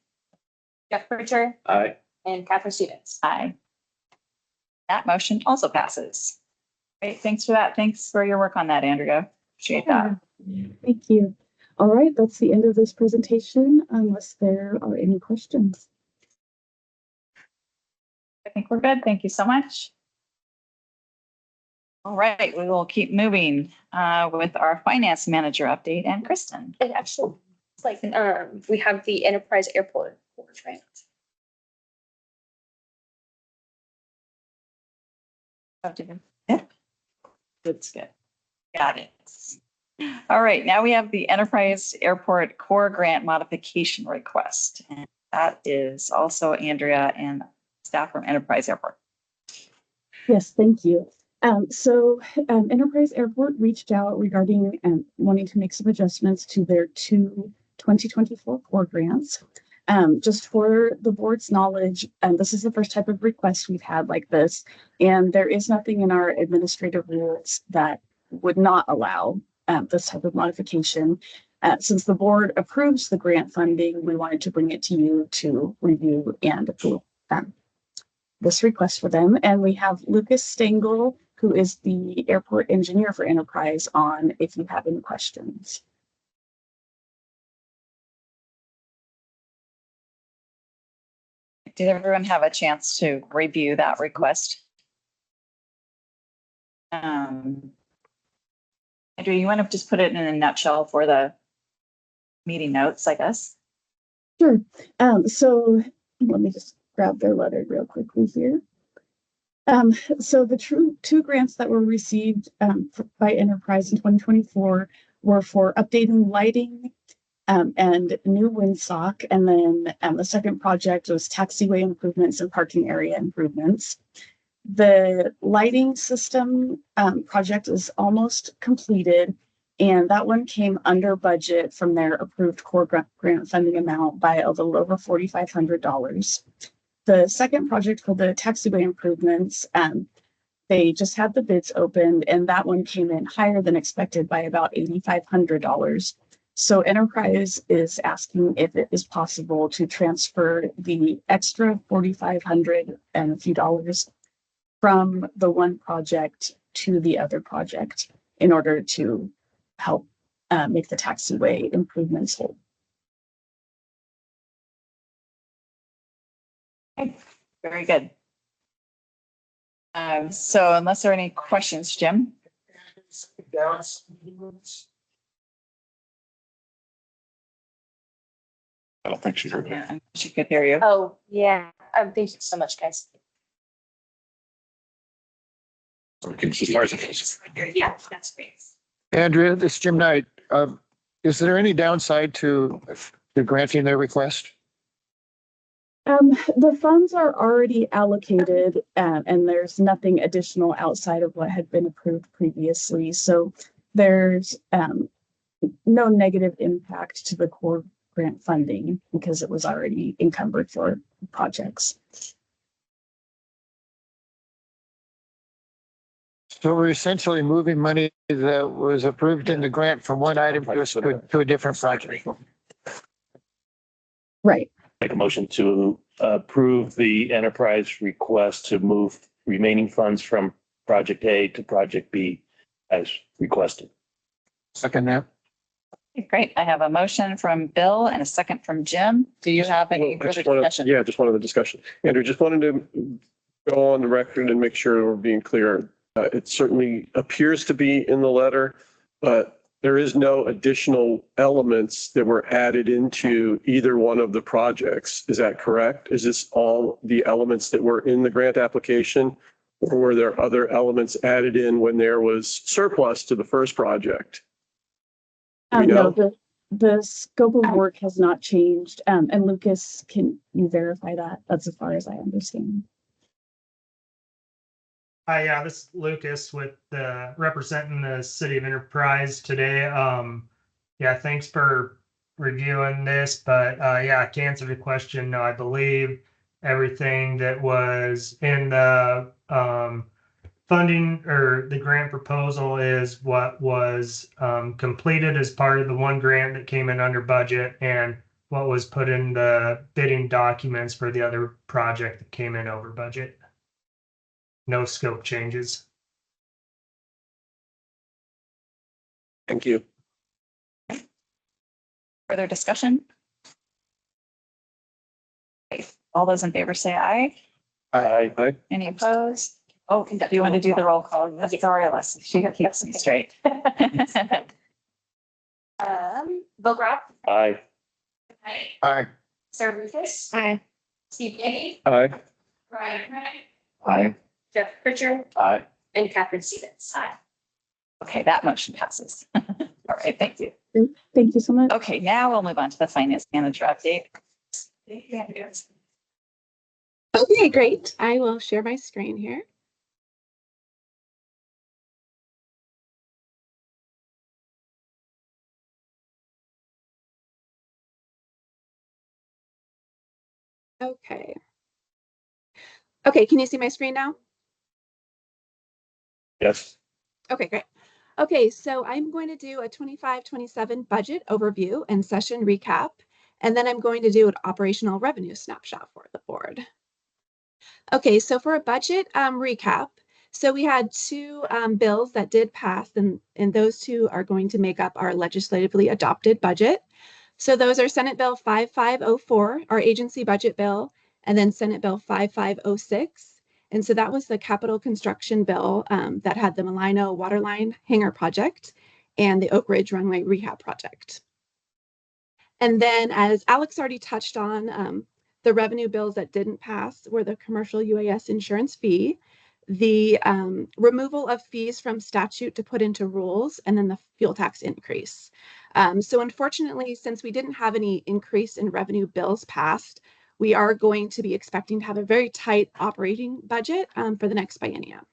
Jeff Pritchard. Aye. And Catherine Stevens. Aye. That motion also passes. Great, thanks for that. Thanks for your work on that, Andrea. Appreciate that. Thank you. All right, that's the end of this presentation, unless there are any questions. I think we're good. Thank you so much. All right, we will keep moving with our finance manager update and Kristen. It actually, it's like, we have the enterprise airport board, right? Yeah. That's good. Got it. All right, now we have the Enterprise Airport Core Grant Modification Request. And that is also Andrea and staff from Enterprise Airport. Yes, thank you. Enterprise Airport reached out regarding wanting to make some adjustments to their 2024 core grants. Just for the board's knowledge, this is the first type of request we've had like this, and there is nothing in our administrative rules that would not allow this type of modification. Since the board approves the grant funding, we wanted to bring it to you to review and approve this request for them. And we have Lucas Stengel, who is the airport engineer for Enterprise, on if you have any questions. Did everyone have a chance to review that request? Andrew, you want to just put it in a nutshell for the meeting notes, I guess? Sure. So let me just grab their letter real quickly here. So the two grants that were received by Enterprise in 2024 were for updating lighting and new windsock. And then the second project was taxiway improvements and parking area improvements. The lighting system project is almost completed, and that one came under budget from their approved core grant funding amount by a little over $4,500. The second project for the taxiway improvements, they just had the bids opened, and that one came in higher than expected by about $8,500. So Enterprise is asking if it is possible to transfer the extra $4,500 and a few dollars from the one project to the other project in order to help make the taxiway improvements whole. Okay, very good. So unless there are any questions, Jim? I don't think she heard that. Yeah, she could hear you. Oh, yeah. Thank you so much, guys. Yeah, that's great. Andrea, this is Jim Knight. Is there any downside to granting their request? The funds are already allocated, and there's nothing additional outside of what had been approved previously. So there's no negative impact to the core grant funding because it was already encumbered for projects. So we're essentially moving money that was approved in the grant from one item to a different project. Right. Make a motion to approve the enterprise request to move remaining funds from project A to project B as requested. Second that. Great. I have a motion from Bill and a second from Jim. Do you have any further discussion? Yeah, just wanted the discussion. Andrew, just wanted to go on the record and make sure we're being clear. It certainly appears to be in the letter, but there is no additional elements that were added into either one of the projects. Is that correct? Is this all the elements that were in the grant application? Or were there other elements added in when there was surplus to the first project? No, the scope of work has not changed. And Lucas, can you verify that? That's as far as I understand. Hi, yeah, this is Lucas with representing the City of Enterprise today. Yeah, thanks for reviewing this, but yeah, to answer the question, no, I believe everything that was in the funding or the grant proposal is what was completed as part of the one grant that came in under budget and what was put in the bidding documents for the other project that came in over budget. No scope changes. Thank you. Further discussion? Okay. All those in favor say aye. Aye. Any opposed? Oh, do you want to do the roll call? Sorry, Leslie. She keeps me straight. Bill Gropp. Aye. Aye. Sarah Lucas. Aye. Steve Gay. Aye. Brian Craig. Aye. Jeff Pritchard. Aye. And Catherine Stevens. Aye. Okay, that motion passes. All right, thank you. Thank you so much. Okay, now we'll move on to the finance manager update. Okay, great. I will share my screen here. Okay. Okay, can you see my screen now? Yes. Okay, great. Okay, so I'm going to do a 25-27 budget overview and session recap, and then I'm going to do an operational revenue snapshot for the board. Okay, so for a budget recap, so we had two bills that did pass, and those two are going to make up our legislatively adopted budget. So those are Senate Bill 5504, our agency budget bill, and then Senate Bill 5506. And so that was the capital construction bill that had the Malino Waterline Hangar project and the Oak Ridge Runway Rehab project. And then, as Alex already touched on, the revenue bills that didn't pass were the commercial UAS insurance fee, the removal of fees from statute to put into rules, and then the fuel tax increase. So unfortunately, since we didn't have any increase in revenue bills passed, we are going to be expecting to have a very tight operating budget for the next biennium.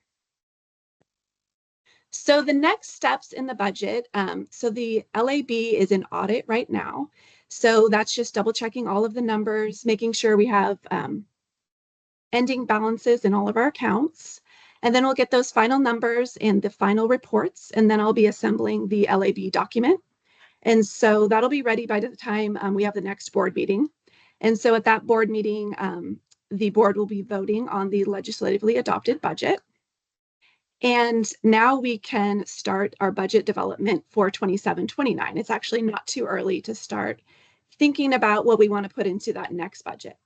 So the next steps in the budget, so the LAB is in audit right now. So that's just double checking all of the numbers, making sure we have ending balances in all of our accounts. And then we'll get those final numbers and the final reports, and then I'll be assembling the LAB document. And so that'll be ready by the time we have the next board meeting. And so at that board meeting, the board will be voting on the legislatively adopted budget. And now we can start our budget development for 27-29. It's actually not too early to start thinking about what we want to put into that next budget.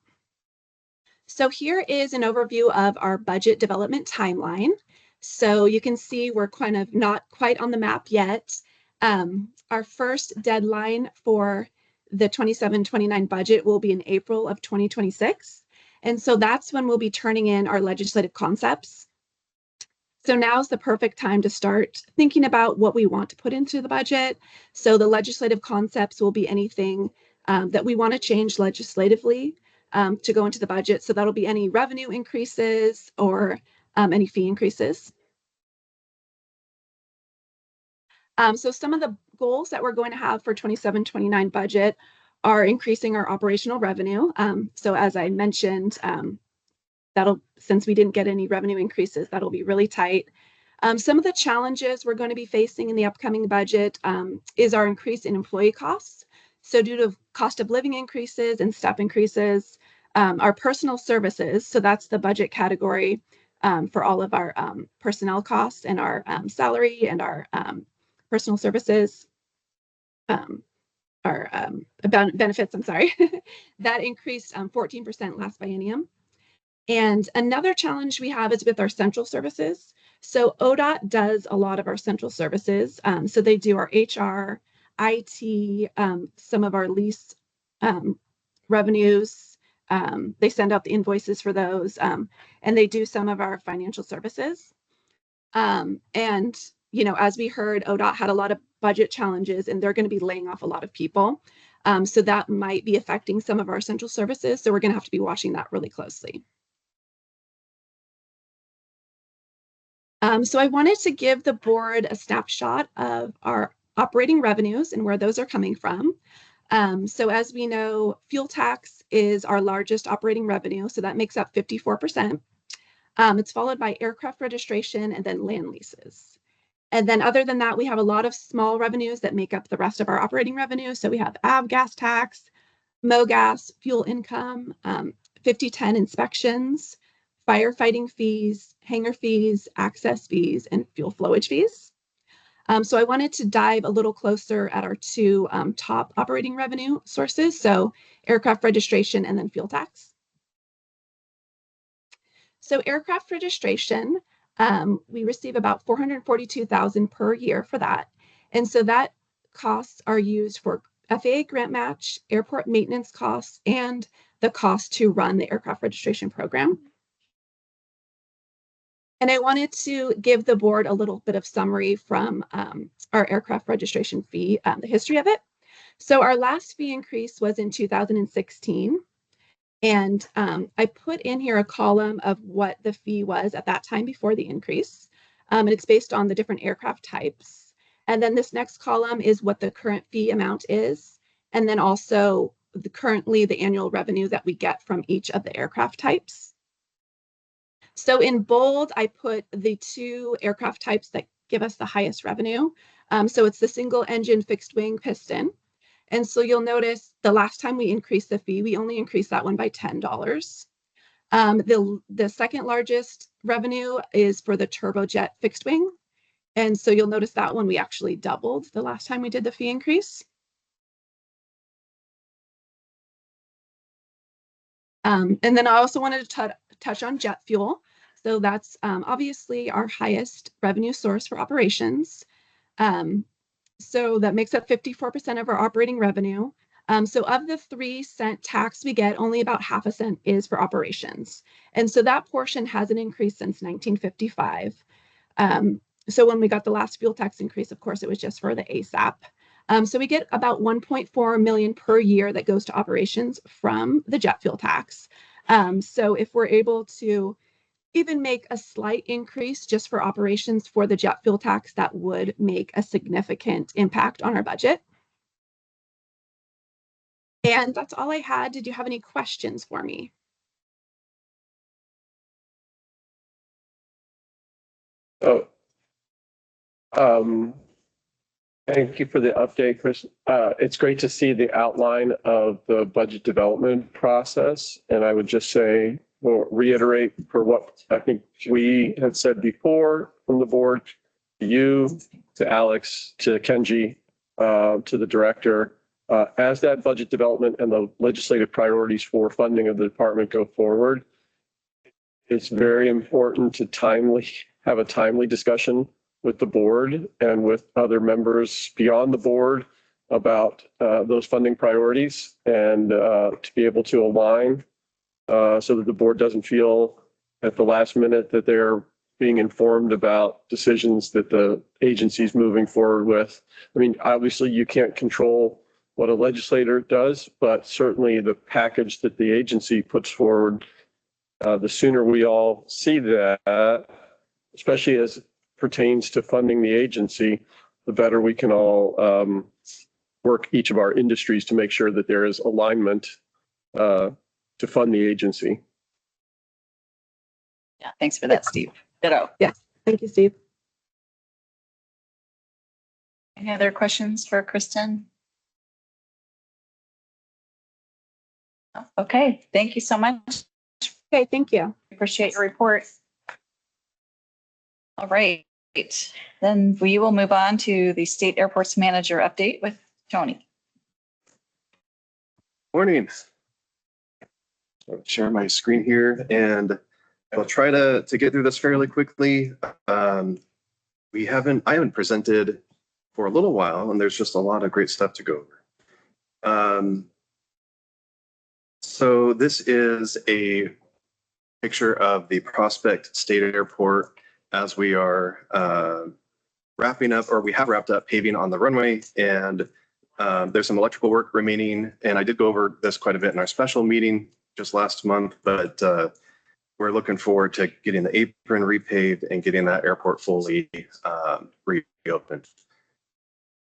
So here is an overview of our budget development timeline. So you can see we're kind of not quite on the map yet. Our first deadline for the 27-29 budget will be in April of 2026. And so that's when we'll be turning in our legislative concepts. So now's the perfect time to start thinking about what we want to put into the budget. So the legislative concepts will be anything that we want to change legislatively to go into the budget. So that'll be any revenue increases or any fee increases. So some of the goals that we're going to have for 27-29 budget are increasing our operational revenue. So as I mentioned, since we didn't get any revenue increases, that'll be really tight. Some of the challenges we're going to be facing in the upcoming budget is our increase in employee costs. So due to cost of living increases and step increases, our personal services, so that's the budget category for all of our personnel costs and our salary and our personal services, our benefits, I'm sorry, that increased 14% last biennium. And another challenge we have is with our central services. So ODOT does a lot of our central services. So they do our HR, IT, some of our lease revenues. They send out the invoices for those, and they do some of our financial services. And, you know, as we heard, ODOT had a lot of budget challenges, and they're going to be laying off a lot of people. So that might be affecting some of our central services. So we're going to have to be watching that really closely. So I wanted to give the board a snapshot of our operating revenues and where those are coming from. So as we know, fuel tax is our largest operating revenue, so that makes up 54%. It's followed by aircraft registration and then land leases. And then other than that, we have a lot of small revenues that make up the rest of our operating revenue. So we have avgas tax, MOGAS, fuel income, 5010 inspections, firefighting fees, hangar fees, access fees, and fuel flowage fees. So I wanted to dive a little closer at our two top operating revenue sources, so aircraft registration and then fuel tax. So aircraft registration, we receive about $442,000 per year for that. And so that costs are used for FAA grant match, airport maintenance costs, and the cost to run the aircraft registration program. And I wanted to give the board a little bit of summary from our aircraft registration fee, the history of it. So our last fee increase was in 2016. And I put in here a column of what the fee was at that time before the increase. And it's based on the different aircraft types. And then this next column is what the current fee amount is. And then also currently the annual revenue that we get from each of the aircraft types. So in bold, I put the 2 aircraft types that give us the highest revenue. So it's the single engine fixed wing piston. And so you'll notice the last time we increased the fee, we only increased that one by $10. The second largest revenue is for the turbojet fixed wing. And so you'll notice that one we actually doubled the last time we did the fee increase. And then I also wanted to touch on jet fuel. So that's obviously our highest revenue source for operations. So that makes up 54% of our operating revenue. So of the 3-cent tax we get, only about half a cent is for operations. And so that portion hasn't increased since 1955. So when we got the last fuel tax increase, of course, it was just for the ASAP. So we get about 1.4 million per year that goes to operations from the jet fuel tax. So if we're able to even make a slight increase just for operations for the jet fuel tax, that would make a significant impact on our budget. And that's all I had. Did you have any questions for me? Oh, thank you for the update, Chris. It's great to see the outline of the budget development process. And I would just say, or reiterate for what I think we had said before from the board, to you, to Alex, to Kenji, to the director, as that budget development and the legislative priorities for funding of the department go forward, it's very important to have a timely discussion with the board and with other members beyond the board about those funding priorities, and to be able to align so that the board doesn't feel at the last minute that they're being informed about decisions that the agency's moving forward with. I mean, obviously you can't control what a legislator does, but certainly the package that the agency puts forward, the sooner we all see that, especially as pertains to funding the agency, the better we can all work each of our industries to make sure that there is alignment to fund the agency. Yeah, thanks for that, Steve. Ditto. Yes, thank you, Steve. Any other questions for Kristen? Okay, thank you so much. Okay, thank you. Appreciate your report. All right, then we will move on to the state airports manager update with Tony. Morning. I'll share my screen here and I'll try to get through this fairly quickly. I haven't presented for a little while and there's just a lot of great stuff to go over. So this is a picture of the Prospect State Airport as we are wrapping up, or we have wrapped up paving on the runway, and there's some electrical work remaining. And I did go over this quite a bit in our special meeting just last month, but we're looking forward to getting the apron repaved and getting that airport fully reopened.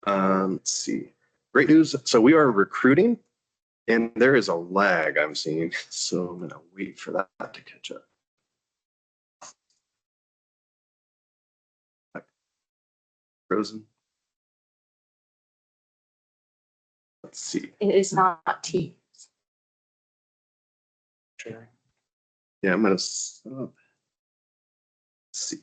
Let's see. Great news. So we are recruiting, and there is a lag I'm seeing. So I'm going to wait for that to catch up. Frozen. Let's see. It is not T. Yeah, I'm going to stop. Let's see.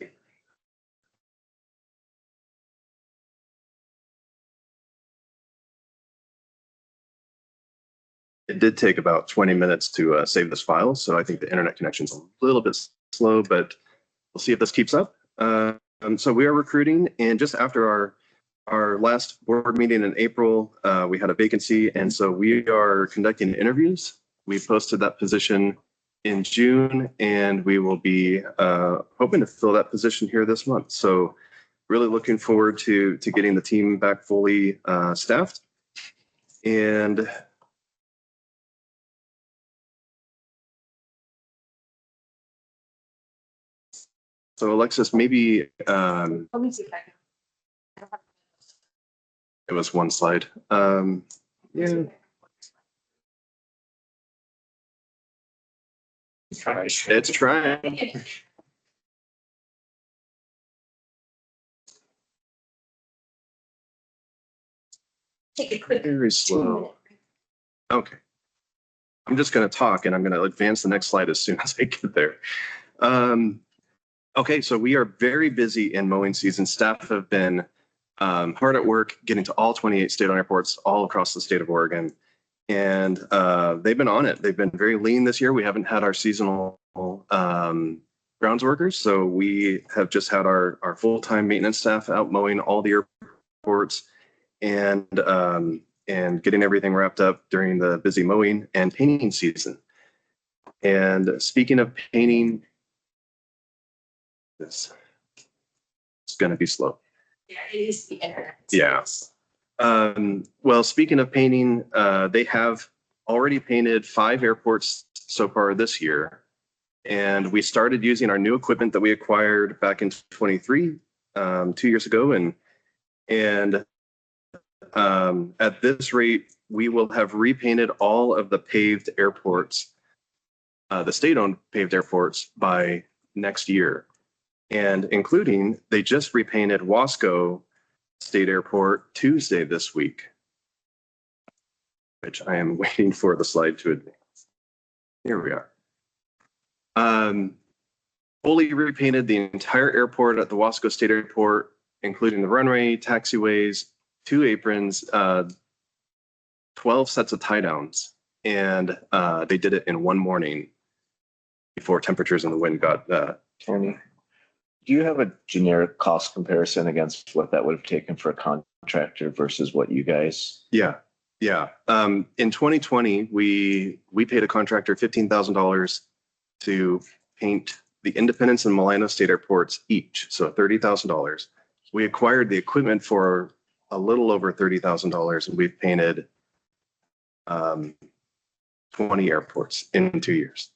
It did take about 20 minutes to save this file, so I think the internet connection's a little bit slow, but we'll see if this keeps up. So we are recruiting, and just after our last board meeting in April, we had a vacancy, and so we are conducting interviews. We posted that position in June, and we will be hoping to fill that position here this month. So really looking forward to getting the team back fully staffed. And So Alexis, maybe Let me see if I can. it was one slide. Yeah. It's trying. Take a quick Very 2 slow. minute. Okay. I'm just going to talk and I'm going to advance the next slide as soon as I get there. Okay, so we are very busy in mowing season. Staff have been hard at work getting to all 28 state-owned airports all across the state of Oregon. And they've been on it. They've been very lean this year. We haven't had our seasonal grounds workers. So we have just had our full-time maintenance staff out mowing all the airports and getting everything wrapped up during the busy mowing and painting season. And speaking of painting, this it's going to be slow. Yeah, it is the internet. Yeah. Well, speaking of painting, they have already painted 5 airports so far this year. And we started using our new equipment that we acquired back in 23, 2 years ago. And at this rate, we will have repainted all of the paved airports, the state-owned paved airports by next year. And including, they just repainted Wasco State Airport Tuesday this week, which I am waiting for the slide to advance. Here we are. Fully repainted the entire airport at the Wasco State Airport, including the runway, taxiways, 2 aprons, 12 sets of tie downs. And they did it in one morning before temperatures and the wind got Tony, do you have a generic cost comparison against what that would have taken for a contractor versus what you guys? Yeah. In 2020, we paid a contractor $15,000 to paint the Independence and Milano State Airports each, so $30,000. We acquired the equipment for a little over $30,000, and we've painted 20 airports in 2 years.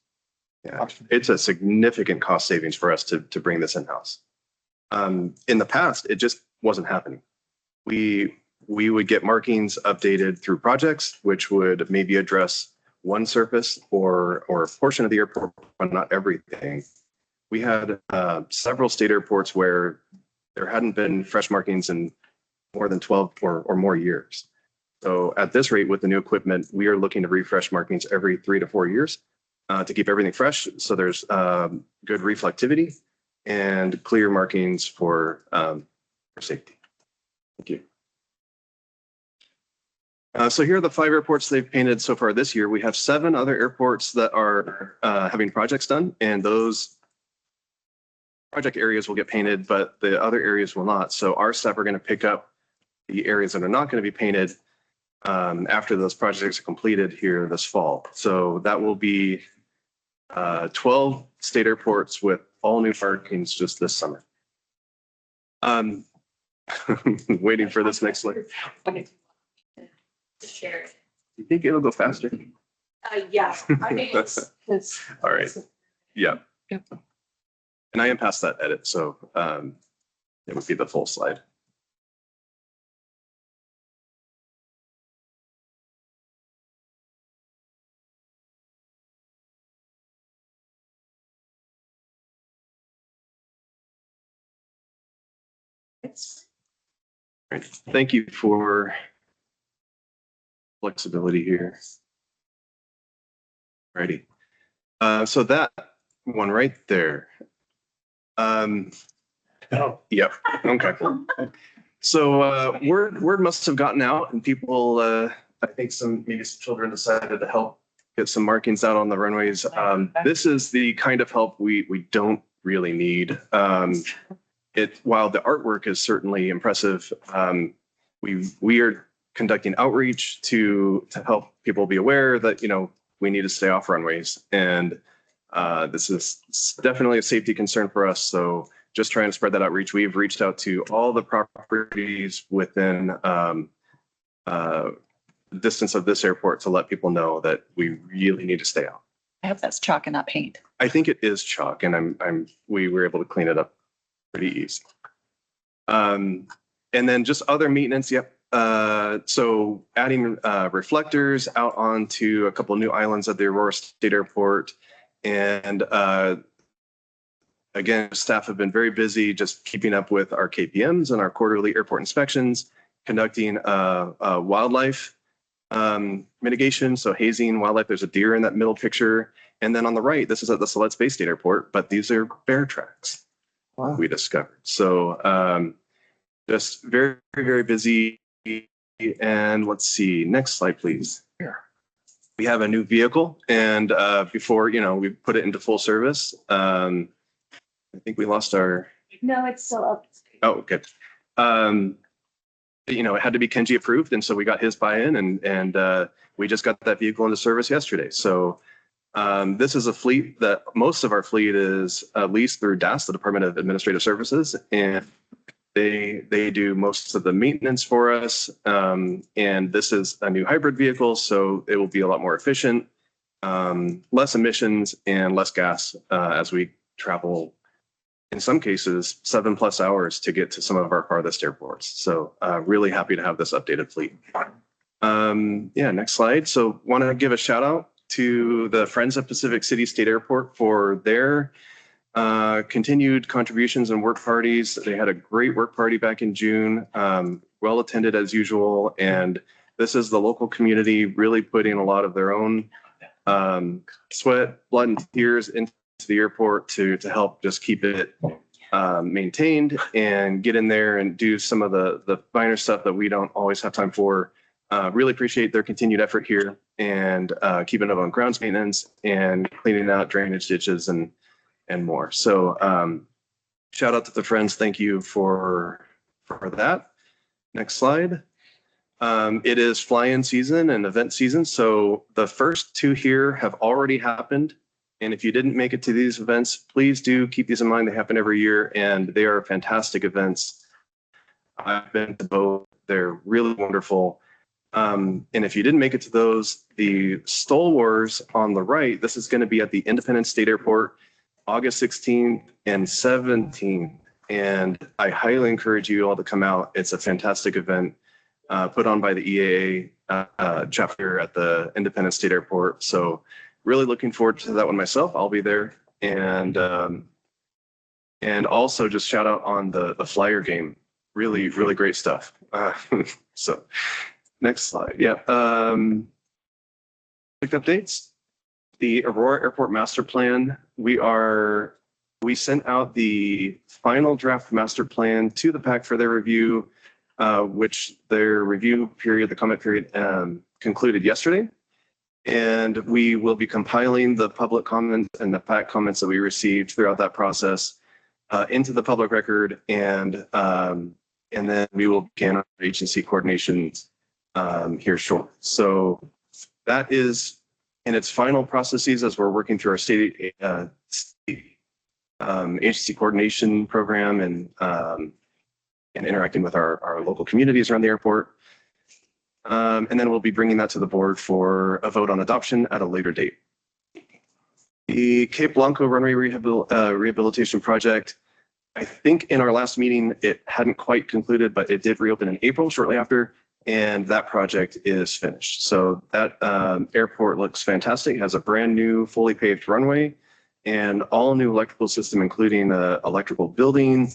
Yeah, it's a significant cost savings for us to bring this in-house. In the past, it just wasn't happening. We would get markings updated through projects, which would maybe address one surface or a portion of the airport, but not everything. We had several state airports where there hadn't been fresh markings in more than 12 or more years. So at this rate, with the new equipment, we are looking to refresh markings every 3 to 4 years to keep everything fresh. So there's good reflectivity and clear markings for safety. Thank you. So here are the 5 airports they've painted so far this year. We have 7 other airports that are having projects done, and those project areas will get painted, but the other areas will not. So our staff are going to pick up the areas that are not going to be painted after those projects are completed here this fall. So that will be 12 state airports with all new markings just this summer. Waiting for this next slide. Share. You think it'll go faster? Yeah. I think it's All right. Yeah. Yep. And I am past that edit, so it would be the full slide. Right. Thank you for flexibility here. Righty. So that one right there. Yep. Okay. So word must have gotten out, and people, I think maybe some children decided to help get some markings out on the runways. This is the kind of help we don't really need. While the artwork is certainly impressive, we are conducting outreach to help people be aware that we need to stay off runways, and this is definitely a safety concern for us. So just trying to spread that outreach. We've reached out to all the properties within distance of this airport to let people know that we really need to stay out. I hope that's chalk and not paint. I think it is chalk, and we were able to clean it up pretty easy. And then just other maintenance. Yep. So adding reflectors out onto a couple of new islands at the Aurora State Airport. And again, staff have been very busy just keeping up with our KPMs and our quarterly airport inspections, conducting wildlife mitigation. So hazing, wildlife, there's a deer in that middle picture. And then on the right, this is at the Siletz Bay State Airport, but these are bear tracks. Wow. We discovered. So just very, very busy. And let's see, next slide, please. Here. We have a new vehicle, and before, we put it into full service. I think we lost our. No, it's still up. Oh, good. It had to be Kenji approved, and so we got his buy-in, and we just got that vehicle into service yesterday. So this is a fleet that most of our fleet is leased through DAS, the Department of Administrative Services, and they do most of the maintenance for us. And this is a new hybrid vehicle, so it will be a lot more efficient, less emissions and less gas as we travel, in some cases, 7+ hours to get to some of our farthest airports. So really happy to have this updated fleet. Next slide. So want to give a shout out to the Friends of Pacific City State Airport for their continued contributions and work parties. They had a great work party back in June, well attended as usual. And this is the local community really putting a lot of their own sweat, blood, and tears into the airport to help just keep it maintained and get in there and do some of the finer stuff that we don't always have time for. Really appreciate their continued effort here and keeping up on grounds maintenance and cleaning out drainage ditches and more. So shout out to the friends. Thank you for that. Next slide. It is fly-in season and event season. So the first two here have already happened. And if you didn't make it to these events, please do keep these in mind. They happen every year and they are fantastic events. I've been to both. They're really wonderful. And if you didn't make it to those, the Stole Wars on the right, this is going to be at the Independence State Airport, August 16th and 17th. And I highly encourage you all to come out. It's a fantastic event put on by the EAA chapter at the Independence State Airport. So really looking forward to that one myself. I'll be there. And also just shout out on the flyer game. Really, really great stuff. So next slide. Yeah. Quick updates. The Aurora Airport Master Plan, we sent out the final draft master plan to the PAC for their review, which their review period, the comment period, concluded yesterday. And we will be compiling the public comments and the PAC comments that we received throughout that process into the public record. And then we will begin our agency coordination here shortly. So that is in its final processes as we're working through our state agency coordination program and interacting with our local communities around the airport. And then we'll be bringing that to the board for a vote on adoption at a later date. The Cape Blanco runway rehabilitation project, I think in our last meeting, it hadn't quite concluded, but it did reopen in April shortly after. And that project is finished. So that airport looks fantastic. It has a brand new fully paved runway and all new electrical system, including electrical building,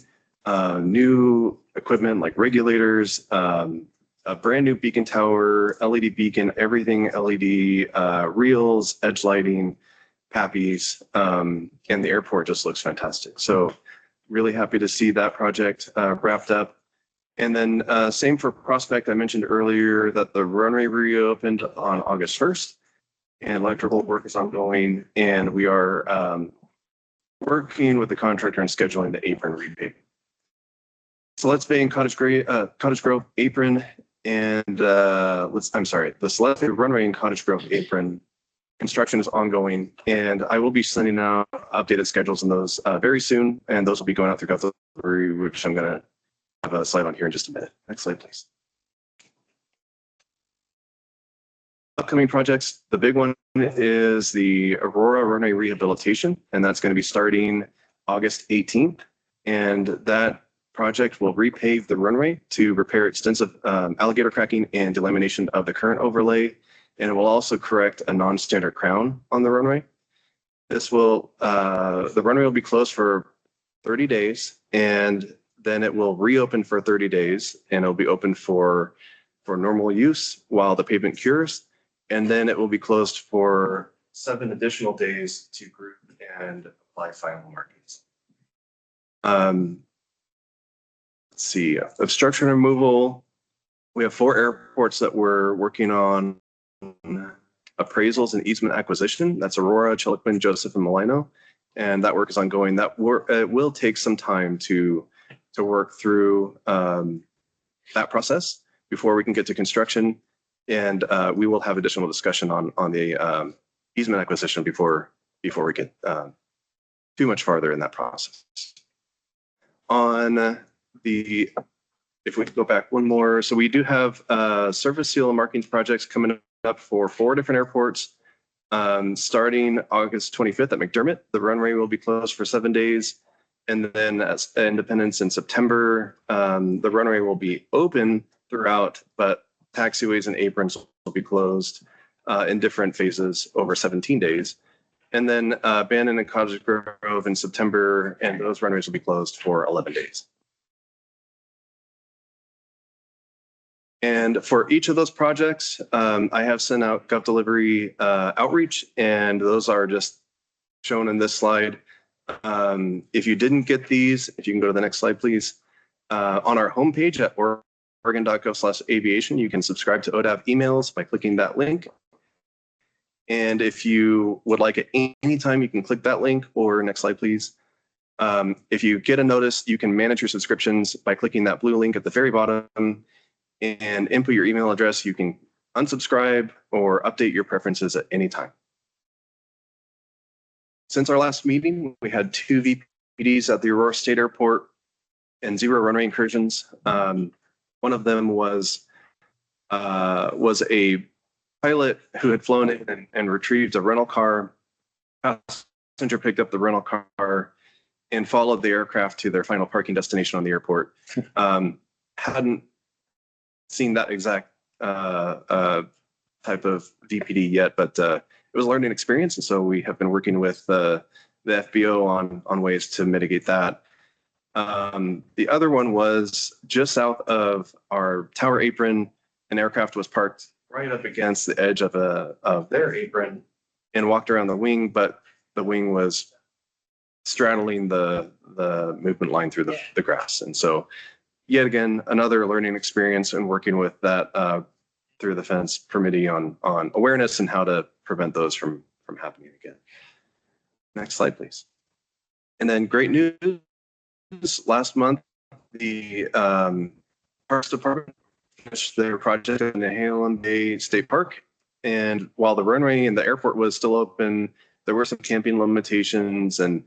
new equipment like regulators, a brand new beacon tower, LED beacon, everything LED, reels, edge lighting, PAPIs, and the airport just looks fantastic. So really happy to see that project wrapped up. And then same for Prospect. I mentioned earlier that the runway reopened on August 1st and electrical work is ongoing. And we are working with the contractor and scheduling the apron repave. Siletz Bay and Cottage Grove apron and the Siletz Bay runway and Cottage Grove apron construction is ongoing. And I will be sending out updated schedules on those very soon. And those will be going out throughout the which I'm going to have a slide on here in just a minute. Next slide, please. upcoming projects, the big one is the Aurora runway rehabilitation, and that's going to be starting August 18th. And that project will repave the runway to repair extensive alligator cracking and delamination of the current overlay. And it will also correct a non-standard crown on the runway. This will, the runway will be closed for 30 days, and then it will reopen for 30 days, and it'll be open for normal use while the pavement cures. And then it will be closed for 7 additional days to group and apply final markings. Let's see, obstruction removal. We have 4 airports that we're working on appraisals and easement acquisition. That's Aurora, Chiloquin, Joseph, and Malino. And that work is ongoing. That work, it will take some time to work through that process before we can get to construction. And we will have additional discussion on the easement acquisition before we get too much farther in that process. On the, if we go back one more, so we do have surface seal and markings projects coming up for 4 different airports. Starting August 25th at McDermott, the runway will be closed for 7 days. And then at Independence in September, the runway will be open throughout, but taxiways and aprons will be closed in different phases over 17 days. And then Bannon and Cottage Grove in September, and those runways will be closed for 11 days. And for each of those projects, I have sent out Gov Delivery outreach, and those are just shown in this slide. If you didn't get these, if you can go to the next slide, please. On our homepage at oregon.gov/aviation, you can subscribe to ODAV emails by clicking that link. And if you would like it anytime, you can click that link, or next slide, please. If you get a notice, you can manage your subscriptions by clicking that blue link at the very bottom and input your email address. You can unsubscribe or update your preferences at any time. Since our last meeting, we had 2 VPDs at the Aurora State Airport and 0 runway incursions. One of them was a pilot who had flown in and retrieved a rental car. Passenger picked up the rental car and followed the aircraft to their final parking destination on the airport. Hadn't seen that exact type of VPD yet, but it was a learning experience. And so we have been working with the FBO on ways to mitigate that. The other one was just south of our tower apron. An aircraft was parked right up against the edge of their apron and walked around the wing, but the wing was straddling the movement line through the grass. And so yet again, another learning experience and working with that through the fence permittee on awareness and how to prevent those from happening again. Next slide, please. And then great news, last month, the Parks Department finished their project in the Nehalem Bay State Park. And while the runway and the airport was still open, there were some camping limitations and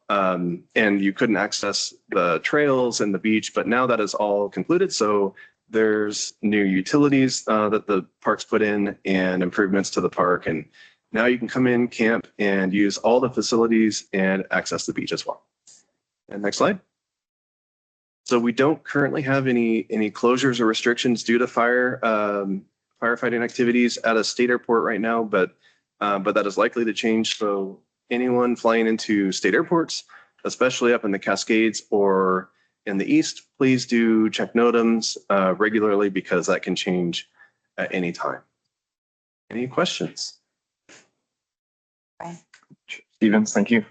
you couldn't access the trails and the beach, but now that is all concluded. So there's new utilities that the parks put in and improvements to the park. And now you can come in, camp, and use all the facilities and access the beach as well. And next slide. So we don't currently have any closures or restrictions due to firefighting activities at a state airport right now, but that is likely to change. So anyone flying into state airports, especially up in the Cascades or in the east, please do check NOTAMs regularly because that can change at any time. Any questions? Stevens, thank you.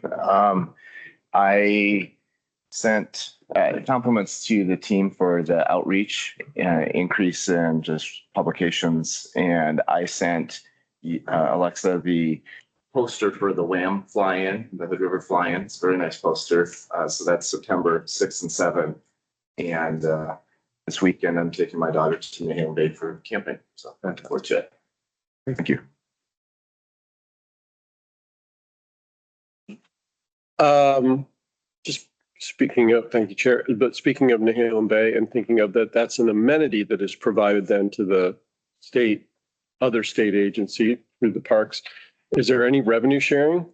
I sent compliments to the team for the outreach increase in just publications, and I sent Alexa the poster for the WAM fly-in, the Hood River fly-in. It's a very nice poster. So that's September 6th and 7th. And this weekend, I'm taking my daughter to Nehalem Bay for camping. So I'm looking forward to it. Thank you. Just speaking of, thank you, Chair, but speaking of Nehalem Bay and thinking of that, that's an amenity that is provided then to the state other state agency through the parks. Is there any revenue sharing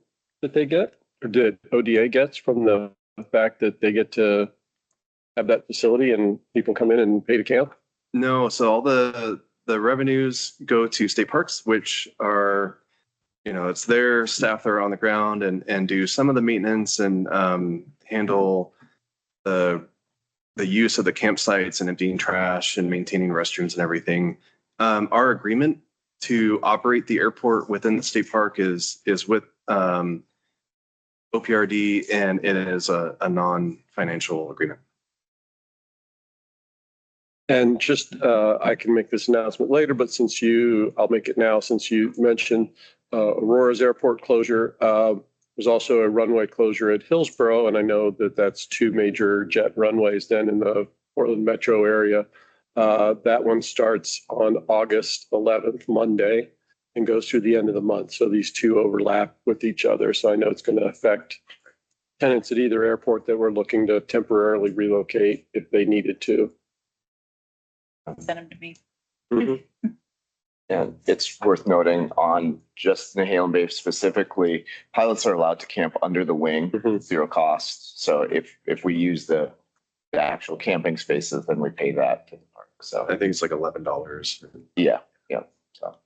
that they get, or did ODA gets from the fact that they get to have that facility and people come in and pay to camp? No, so all the revenues go to state parks, which are, it's their staff that are on the ground and do some of the maintenance and handle the use of the campsites and emptying trash and maintaining restrooms and everything. Our agreement to operate the airport within the state park is with OPRD, and it is a non-financial agreement. And just, I can make this announcement later, but I'll make it now, since you mentioned Aurora's airport closure. There's also a runway closure at Hillsborough, and I know that that's two major jet runways then in the Portland metro area. That one starts on August 11th, Monday, and goes through the end of the month. So these two overlap with each other. So I know it's going to affect tenants at either airport that were looking to temporarily relocate if they needed to. Send them to me. Mm-hmm. And it's worth noting on just Nehalem Bay specifically, pilots are allowed to camp under the wing, zero cost. So if we use the actual camping spaces, then we pay that to the park. So I think it's like $11. yeah. So. All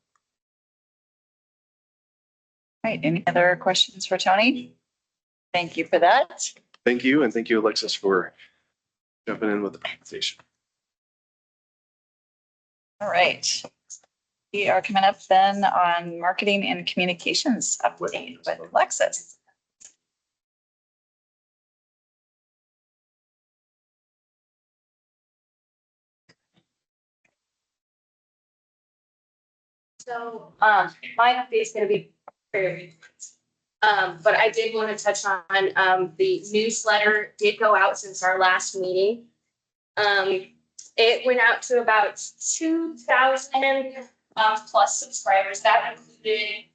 right. Any other questions for Tony? Thank you for that. Thank you. And thank you, Alexis, for jumping in with the presentation. All right. We are coming up then on marketing and communications update with Alexis. So, my update is going to be very, but I did want to touch on, the newsletter did go out since our last meeting. It went out to about 2,000 plus subscribers. That included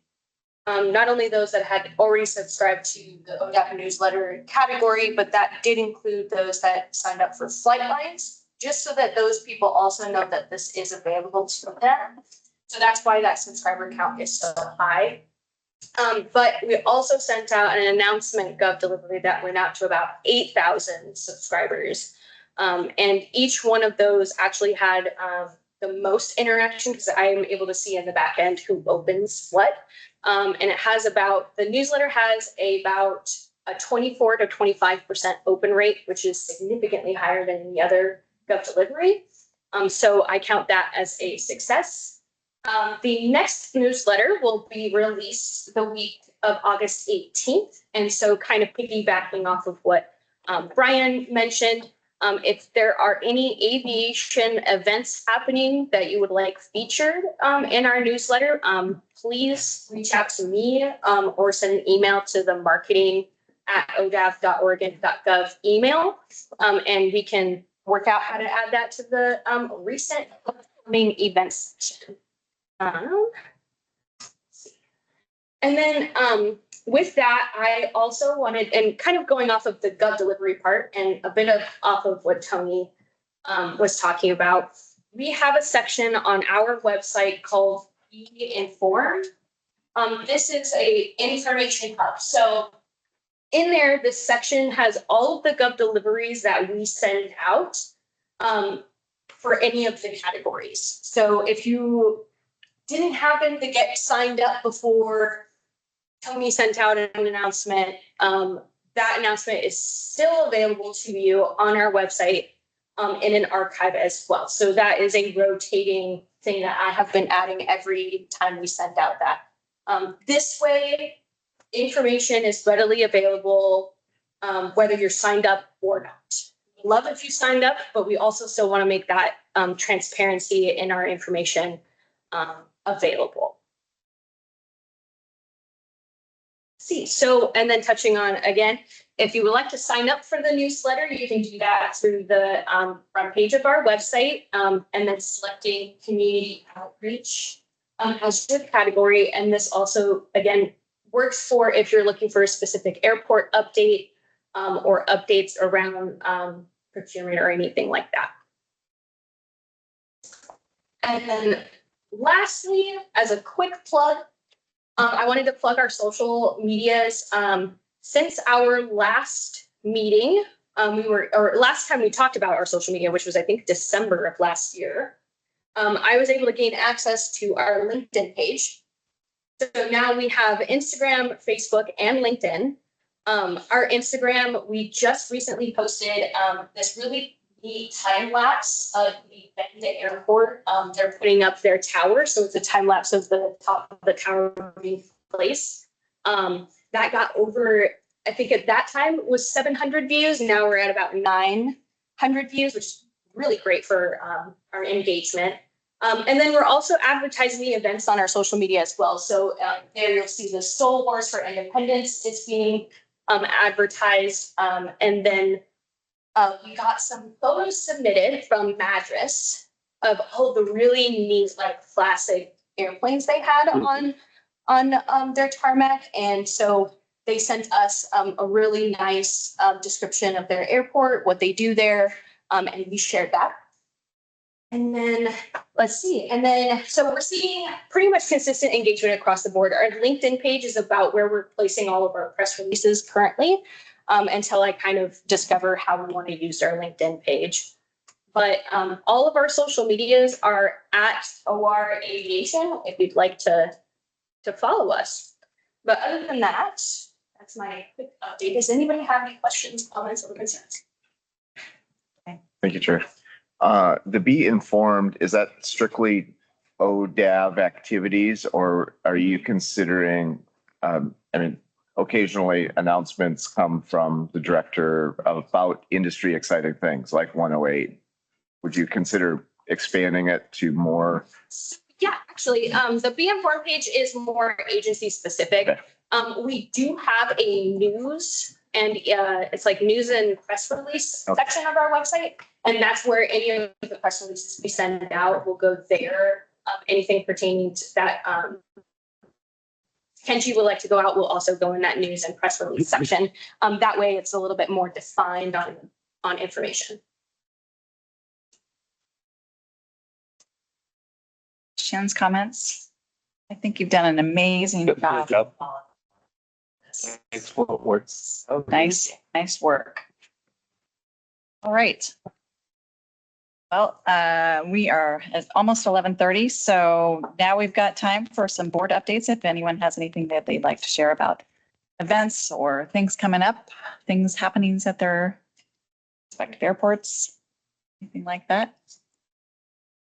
not only those that had already subscribed to the ODAP newsletter category, but that did include those that signed up for Flightlines, just so that those people also know that this is available to them. So that's why that subscriber count is so high. But we also sent out an announcement Gov delivery that went out to about 8,000 subscribers. And each one of those actually had the most interaction, because I am able to see in the back end who opens what. And it has the newsletter has about a 24 to 25% open rate, which is significantly higher than any other Gov delivery. So I count that as a success. The next newsletter will be released the week of August 18th. And so kind of piggybacking off of what Brian mentioned, if there are any aviation events happening that you would like featured in our newsletter, please reach out to me or send an email to the marketing@odaf.oregon.gov email, and we can work out how to add that to the recent upcoming events section. And then with that, I also wanted, and kind of going off of the Gov delivery part and a bit off of what Tony was talking about, we have a section on our website called Be Informed. This is a information hub. So in there, this section has all of the Gov deliveries that we send out for any of the categories. So if you didn't happen to get signed up before Tony sent out an announcement, that announcement is still available to you on our website in an archive as well. So that is a rotating thing that I have been adding every time we send out that. This way, information is readily available whether you're signed up or not. Love if you signed up, but we also still want to make that transparency in our information available. So, and then touching on again, if you would like to sign up for the newsletter, you can do that through the front page of our website, and then selecting community outreach as your category. And this also, again, works for if you're looking for a specific airport update or updates around procurement or anything like that. And then Lastly, as a quick plug, I wanted to plug our social medias. Since our last meeting, last time we talked about our social media, which was I think December of last year, I was able to gain access to our LinkedIn page. So now we have Instagram, Facebook, and LinkedIn. Our Instagram, we just recently posted this really neat time lapse of the Bend Airport. They're putting up their tower, so it's a time lapse of the top of the tower being placed. That got over, I think at that time was 700 views. Now we're at about 900 views, which is really great for our engagement. And then we're also advertising the events on our social media as well. So there you'll see the Soul Wars for Independence is being advertised. And then we got some photos submitted from Madras of all the really neat, like classic airplanes they had on their tarmac. And so they sent us a really nice description of their airport, what they do there, and we shared that. And then let's see. And then so we're seeing pretty much consistent engagement across the board. Our LinkedIn page is about where we're placing all of our press releases currently, until I kind of discover how we want to use our LinkedIn page. But all of our social medias are at OR Aviation if you'd like to follow us. But other than that, that's my quick update. Does anybody have any questions, comments, or concerns? Thank you, Chair. The Be Informed, is that strictly ODAV activities, or are you considering, I mean, occasionally announcements come from the director about industry exciting things like 108. Would you consider expanding it to more? Yeah, actually, the Be Informed page is more agency specific. Okay. We do have a news and it's like news and press release section of our website. And that's where any of the press releases we send out will go there. Anything pertaining to that Kenji would like to go out will also go in that news and press release section. That way it's a little bit more defined on information. Questions, comments? I think you've done an amazing Good job. job. Thanks for what works. Nice work. All right. Well, we are at almost 11:30, so now we've got time for some board updates. If anyone has anything that they'd like to share about events or things coming up, things happenings at their respective airports, anything like that.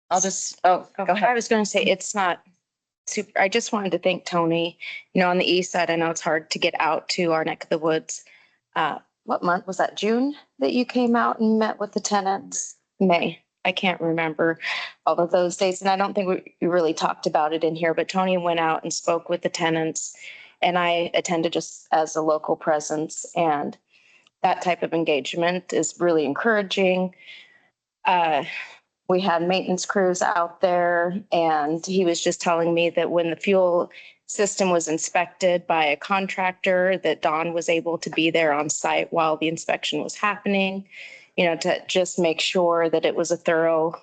I'll just, go I ahead. was going to say, it's not super. I just wanted to thank Tony. You know, on the east side, I know it's hard to get out to our neck of the woods. What month was that? June that you came out and met with the tenants? May. I can't remember all of those dates. And I don't think we really talked about it in here, but Tony went out and spoke with the tenants and I attended just as a local presence. And that type of engagement is really encouraging. We had maintenance crews out there and he was just telling me that when the fuel system was inspected by a contractor, that Don was able to be there on site while the inspection was happening, you know, to just make sure that it was a thorough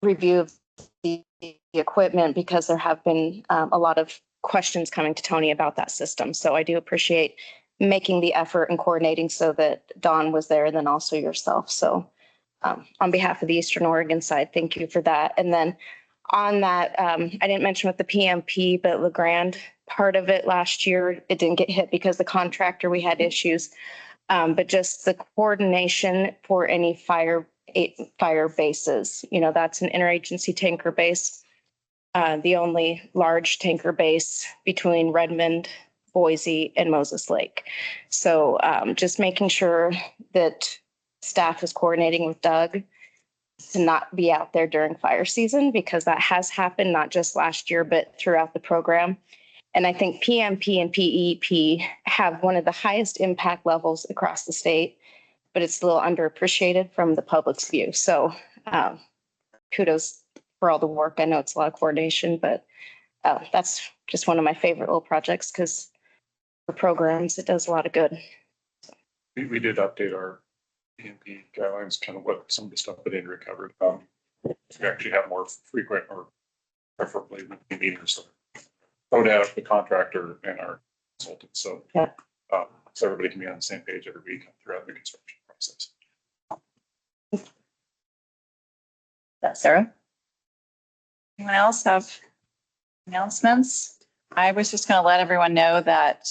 review of the equipment, because there have been a lot of questions coming to Tony about that system. So I do appreciate making the effort and coordinating so that Don was there and then also yourself. So on behalf of the Eastern Oregon side, thank you for that. And then on that, I didn't mention with the PMP, but LeGrand, part of it last year, it didn't get hit because the contractor, we had issues. But just the coordination for any fire bases, you know, that's an interagency tanker base. The only large tanker base between Redmond, Boise, and Moses Lake. So just making sure that staff is coordinating with Doug to not be out there during fire season, because that has happened not just last year, but throughout the program. And I think PMP and PEP have one of the highest impact levels across the state, but it's a little underappreciated from the public's view. So kudos for all the work. I know it's a lot of coordination, but that's just one of my favorite little projects, because for programs, it does a lot of good. We did update our PMP guidelines, kind of what some of the stuff that Andrea covered. to actually have more frequent or preferably weekly meetings. So ODAP, the contractor, and our consultant. So, Yeah. So everybody can be on the same page every week throughout the construction process. That's Sarah. Anyone else have announcements? I was just going to let everyone know that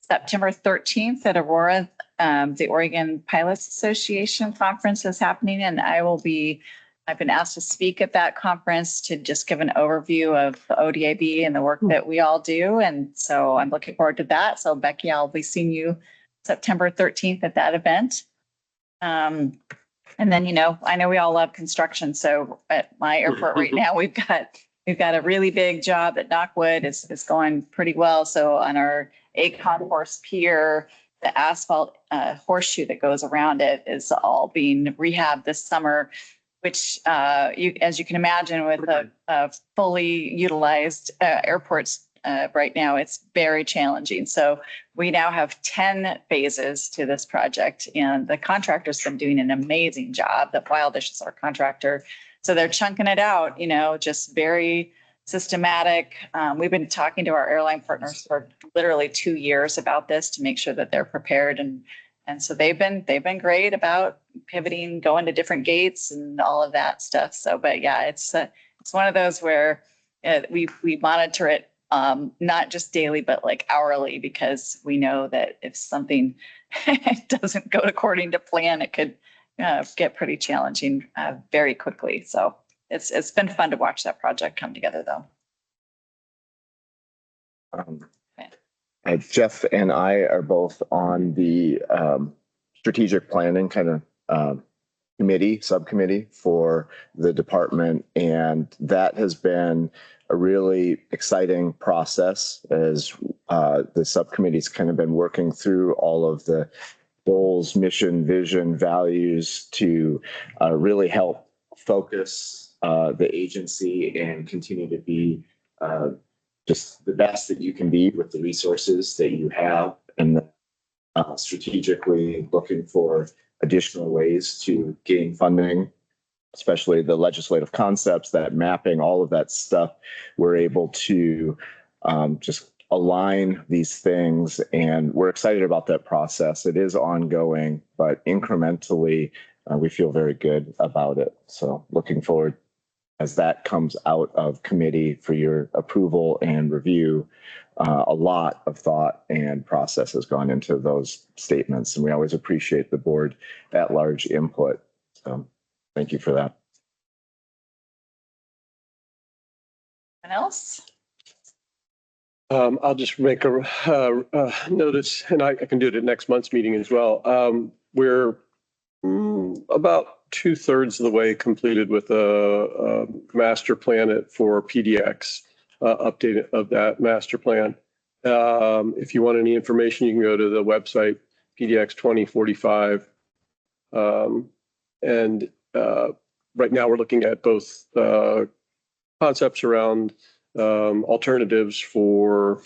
September 13th at Aurora, the Oregon Pilots Association conference is happening, and I've been asked to speak at that conference to just give an overview of the ODAB and the work that we all do. And so I'm looking forward to that. So Becky, I'll be seeing you September 13th at that event. And then, I know we all love construction. So at my airport right now, we've got a really big job at Knockwood. It's going pretty well. So on our Acon Horse Pier, the asphalt horseshoe that goes around it is all being rehabbed this summer, which as you can imagine, with a fully utilized airports right now, it's very challenging. So we now have 10 phases to this project, and the contractor's been doing an amazing job. The Wildish is our contractor. So they're chunking it out, just very systematic. We've been talking to our airline partners for literally 2 years about this to make sure that they're prepared. And so they've been great about pivoting, going to different gates and all of that stuff. So, but yeah, it's one of those where we monitor it, not just daily, but like hourly, because we know that if something doesn't go according to plan, it could get pretty challenging very quickly. So it's been fun to watch that project come together, though. Jeff and I are both on the strategic planning kind of subcommittee for the department. And that has been a really exciting process as the subcommittee's kind of been working through all of the goals, mission, vision, values to really help focus the agency and continue to be just the best that you can be with the resources that you have, and strategically looking for additional ways to gain funding, especially the legislative concepts, that mapping, all of that stuff. We're able to just align these things, and we're excited about that process. It is ongoing, but incrementally, we feel very good about it. So looking forward as that comes out of committee for your approval and review. A lot of thought and process has gone into those statements, and we always appreciate the board at large input. So thank you for that. Anyone else? I'll just make a notice, and I can do it at next month's meeting as well. We're about 2/3 of the way completed with a master plan for PDX, update of that master plan. If you want any information, you can go to the website, PDX 2045. And right now we're looking at both concepts around alternatives for,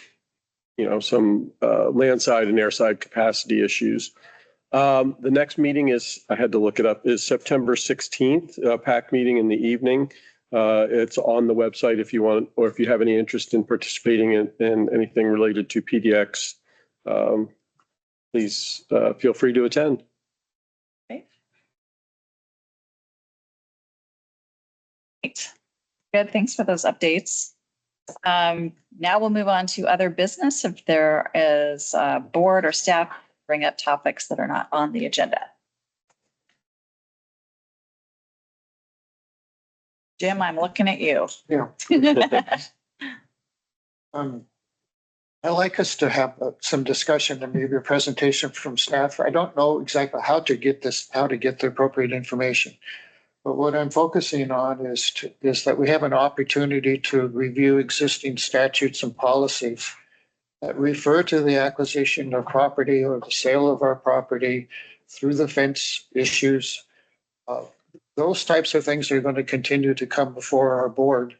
some landside and airside capacity issues. The next meeting I had to look it up, is September 16th, PAC meeting in the evening. It's on the website if you want, or if you have any interest in participating in anything related to PDX, please feel free to attend. Okay. Great. Good. Thanks for those updates. Now we'll move on to other business. If there is board or staff, bring up topics that are not on the agenda. Jim, I'm looking at you. Yeah. I'd like us to have some discussion and maybe a presentation from staff. I don't know exactly how to get the appropriate information. But what I'm focusing on is that we have an opportunity to review existing statutes and policies that refer to the acquisition of property or the sale of our property through the fence issues. Those types of things are going to continue to come before our board.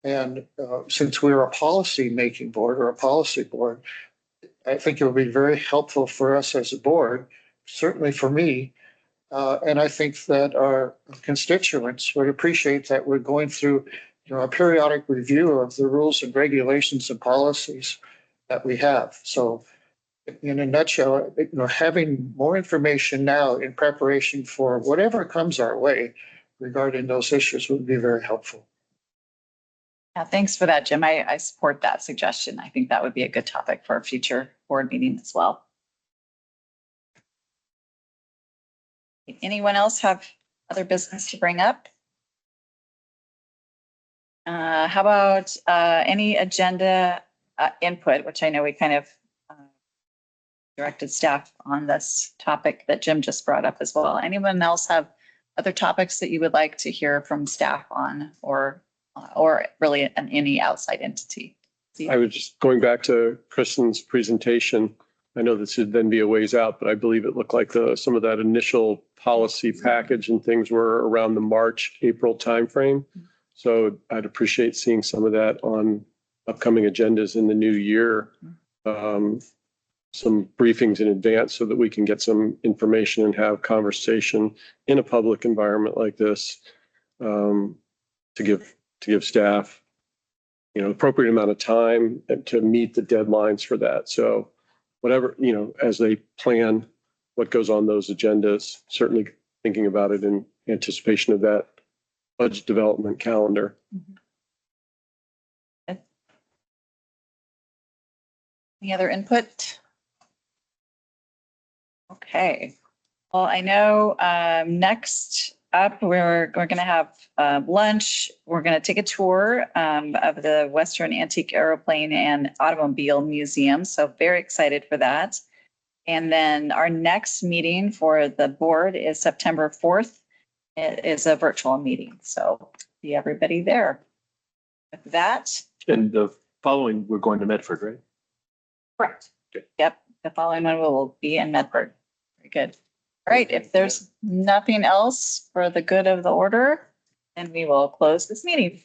And since we're a policy-making board or a policy board, I think it will be very helpful for us as a board, certainly for me, And I think that our constituents would appreciate that we're going through, a periodic review of the rules and regulations and policies that we have. So in a nutshell, having more information now in preparation for whatever comes our way regarding those issues would be very helpful. Yeah, thanks for that, Jim. I support that suggestion. I think that would be a good topic for a future board meeting as well. Anyone else have other business to bring up? How about any agenda input, which I know we kind of directed staff on this topic that Jim just brought up as well. Anyone else have other topics that you would like to hear from staff on, or really any outside entity? I was just going back to Kristen's presentation. I know this should then be a ways out, but I believe it looked like some of that initial policy package and things were around the March, April timeframe. So I'd appreciate seeing some of that on upcoming agendas in the new year. Some briefings in advance so that we can get some information and have conversation in a public environment like this, to give staff, appropriate amount of time to meet the deadlines for that. So whatever, as they plan what goes on those agendas, certainly thinking about it in anticipation of that budget development calendar. Any other input? Okay. Well, I know next up, we're going to have lunch. We're going to take a tour of the Western Antique Aeroplane and Automobile Museum. So very excited for that. And then our next meeting for the board is September 4th. It is a virtual meeting. So see everybody there. With that. And the following, we're going to Medford, right? Correct. Yep. The following one will be in Medford. Very good. All right. If there's nothing else for the good of the order, then we will close this meeting.